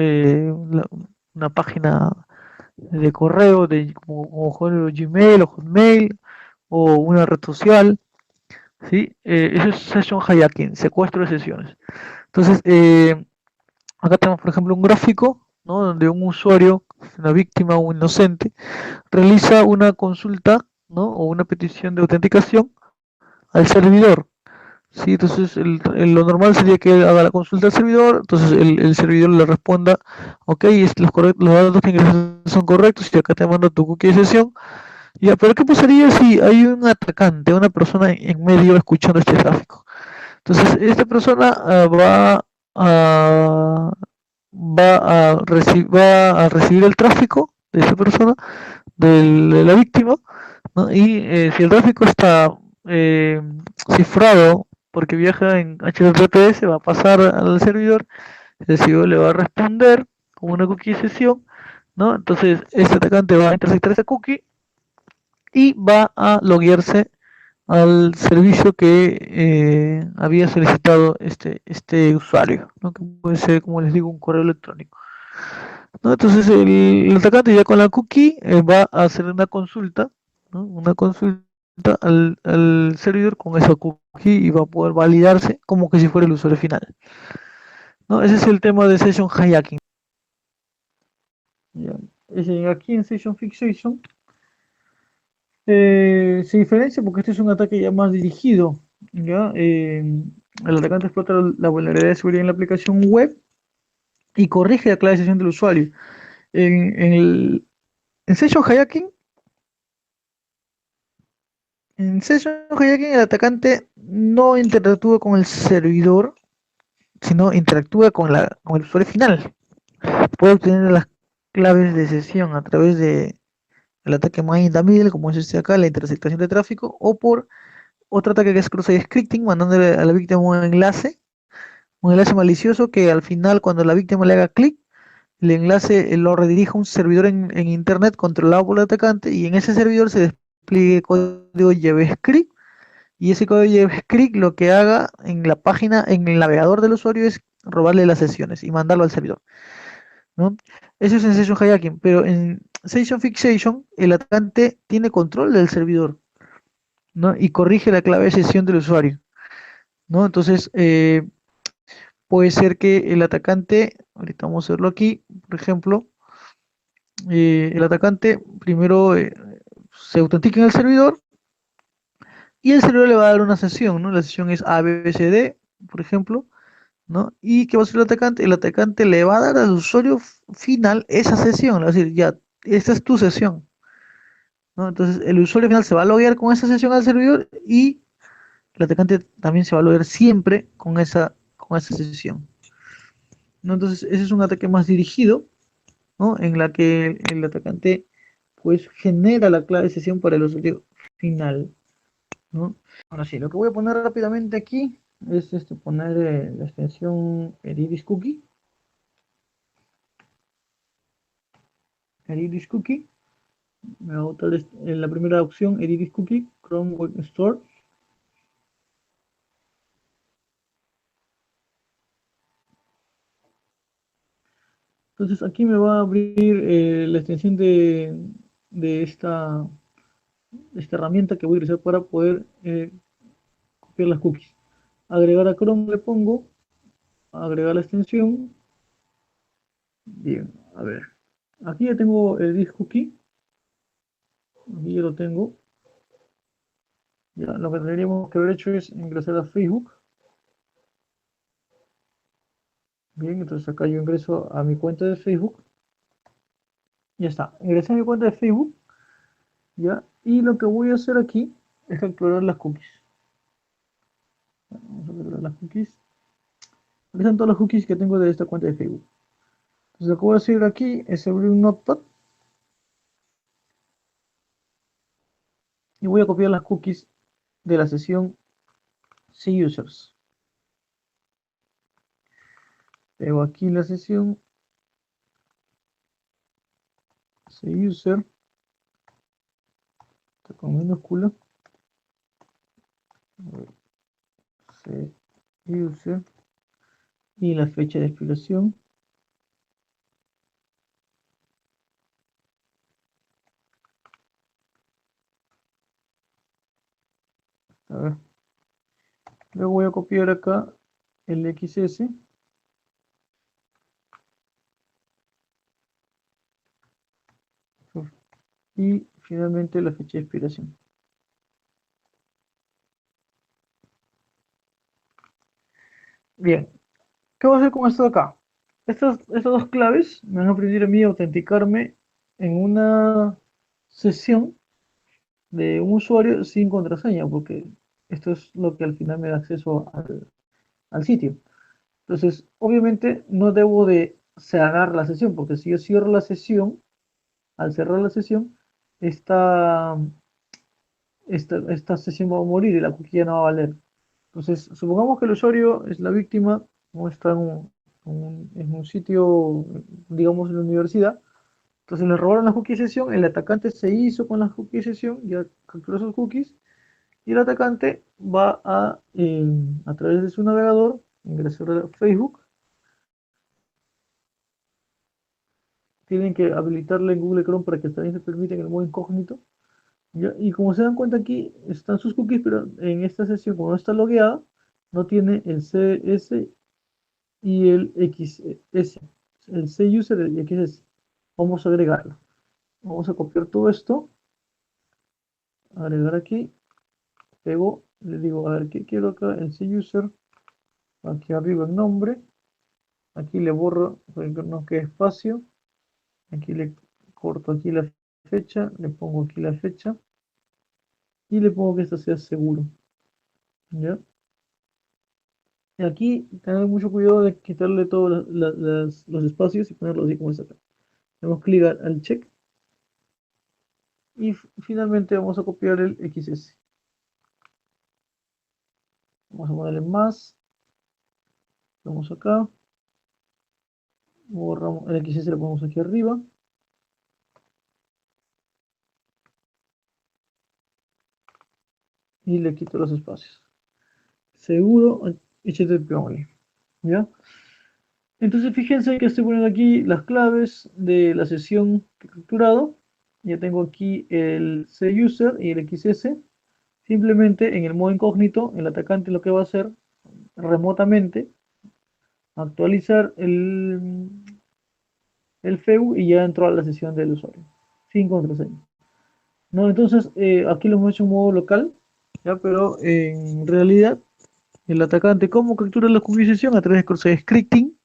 una página de correo como Gmail o Hotmail o una red social, ¿sí? Eso es session hijacking, secuestro de sesiones. Entonces, acá tenemos, por ejemplo, un gráfico, ¿no? Donde un usuario, una víctima o un inocente, realiza una consulta, ¿no? O una petición de autenticación al servidor. Sí, entonces lo normal sería que él haga la consulta al servidor, entonces el servidor le responda, ok, los datos que ingresas son correctos y acá te mando tu cookie de sesión. Ya, pero ¿qué pasaría si hay un atacante, una persona en medio escuchando este tráfico? Entonces, esta persona a, va a recibir el tráfico de esa persona, de la víctima, ¿no? Y si el tráfico está eh, cifrado porque viaja en HTTPS, va a pasar al servidor, el servidor le va a responder con una cookie de sesión, ¿no? Entonces, este atacante va a interceptar esa cookie y va a loguearse al servicio que había solicitado este usuario, ¿no? Que puede ser, como les digo, un correo electrónico, ¿no? Entonces el atacante ya con la cookie va a hacer una consulta, ¿no? Una consulta al servidor con esa cookie y va a poder validarse como que si fuera el usuario final, ¿no? Ese es el tema de Session Hijacking. Ya. Aquí en Session Fixation se diferencia porque este es un ataque ya más dirigido, ¿ya? El atacante explota la vulnerabilidad de seguridad en la aplicación web y corrige la clave de sesión del usuario. En Session Hijacking, el atacante no interactúa con el servidor, sino interactúa con el usuario final. Puede obtener las claves de sesión a través de el ataque man in the middle, como es este acá, la interceptación de tráfico, o por otro ataque que es cross-site scripting, mandándole a la víctima un enlace malicioso que al final, cuando la víctima le haga clic, el enlace lo redirige a un servidor en internet controlado por el atacante y en ese servidor se despliegue código JavaScript y ese código JavaScript lo que haga en la página, en el navegador del usuario es robarle las sesiones y mandarlo al servidor, ¿no? Eso es en Session Hijacking, pero en Session Fixation el atacante tiene control del servidor, ¿no? Y corrige la clave de sesión del usuario, ¿no? Entonces, puede ser que el atacante, ahorita vamos a verlo aquí, por ejemplo, el atacante primero se autentica en el servidor y el servidor le va a dar una sesión, ¿no? La sesión es ABCD, por ejemplo, ¿no? ¿Y qué va a hacer el atacante? El atacante le va a dar al usuario final esa sesión, le va a decir, ya, esta es tu sesión, ¿no? Entonces el usuario final se va a loguear con esa sesión al servidor y el atacante también se va a loguear siempre con esa sesión, ¿no? Entonces ese es un ataque más dirigido, ¿no? En la que el atacante pues genera la clave de sesión para el usuario final. ¿no? Ahora sí, lo que voy a poner rápidamente aquí es poner la extensión Edidis Cookie. Edidis Cookie. Me hago en la primera opción, Edidis Cookie, Chrome Web Store. Entonces aquí me va a abrir la extensión de esta herramienta que voy a utilizar para poder copiar las cookies. Agregar a Chrome le pongo, agregar la extensión. Bien, a ver. Aquí ya tengo el disk cookie. Aquí ya lo tengo. Ya, lo que tendríamos que haber hecho es ingresar a Facebook. Bien, entonces acá yo ingreso a mi cuenta de Facebook. Ya está, ingresé a mi cuenta de Facebook. Ya, y lo que voy a hacer aquí es capturar las cookies. Vamos a capturar las cookies. Aquí están todas las cookies que tengo de esta cuenta de Facebook. Entonces lo que voy a hacer aquí es abrir un notepad y voy a copiar las cookies de la sesión CUsers. Pego aquí la sesión CUser con minúscula. CUser y la fecha de expiración. A ver. Luego voy a copiar acá el XS. Y finalmente la fecha de expiración. Bien, ¿qué voy a hacer con esto de acá? Estas dos claves me van a permitir a mí autenticarme en una sesión de un usuario sin contraseña, porque esto es lo que al final me da acceso al sitio. Entonces, obviamente no debo de cerrar la sesión, porque si yo cierro la sesión, al cerrar la sesión, esta, esta sesión va a morir y la cookie ya no va a valer. Entonces, supongamos que el usuario es la víctima, o está en un sitio, digamos en la universidad. Entonces le robaron la cookie sesión, el atacante se hizo con la cookie sesión, ya capturó sus cookies, y el atacante va a través de su navegador, ingresar a Facebook. Tienen que habilitarla en Google Chrome para que también se permita en el modo incógnito. ¿Ya? Y como se dan cuenta aquí, están sus cookies, pero en esta sesión, como no está logueada, no tiene el CS y el XS, el C-User y el XS. Vamos a agregarlo. Vamos a copiar todo esto, agregar aquí, pego, le digo, a ver, ¿qué quiero acá? El C-User, aquí arriba el nombre, aquí le borro, porque no quede espacio, aquí le corto aquí la fecha, le pongo aquí la fecha, y le pongo que esto sea seguro, ¿ya? Y aquí tener mucho cuidado de quitarle todos los espacios y ponerlo así como está acá. Damos clic al check y finalmente vamos a copiar el XS. Vamos a ponerle más, vamos acá, borramos el XS, lo ponemos aquí arriba. Y le quito los espacios. Seguro HTTP only. ¿Ya? Entonces fíjense que estoy poniendo aquí las claves de la sesión que he capturado. Ya tengo aquí el CUser y el XS. Simplemente en el modo incógnito, el atacante lo que va a hacer remotamente, actualizar el FEU y ya entró a la sesión del usuario, sin contraseña. ¿No? Entonces, aquí lo hemos hecho en modo local, ¿ya? Pero en realidad el atacante, ¿cómo captura la cookie sesión? A través de cross scripting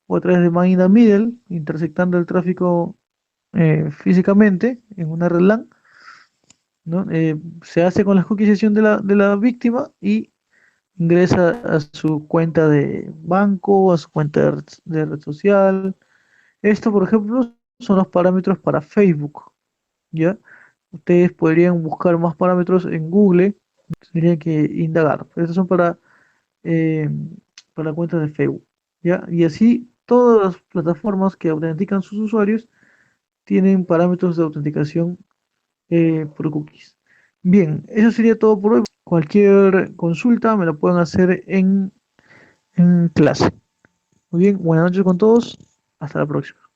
o a través de man in the middle, intersectando el tráfico físicamente en una red LAN, ¿no? Se hace con la cookie sesión de la víctima y ingresa a su cuenta de banco, a su cuenta de red social. Esto, por ejemplo, son los parámetros para Facebook, ¿ya? Ustedes podrían buscar más parámetros en Google Tendría que indagar. Estos son eh, para cuentas de Facebook, ¿ya? Y así todas las plataformas que autentican sus usuarios tienen parámetros de autenticación por cookies. Bien, eso sería todo por hoy. Cualquier consulta me la pueden hacer en clase. Muy bien, buenas noches con todos. Hasta la próxima.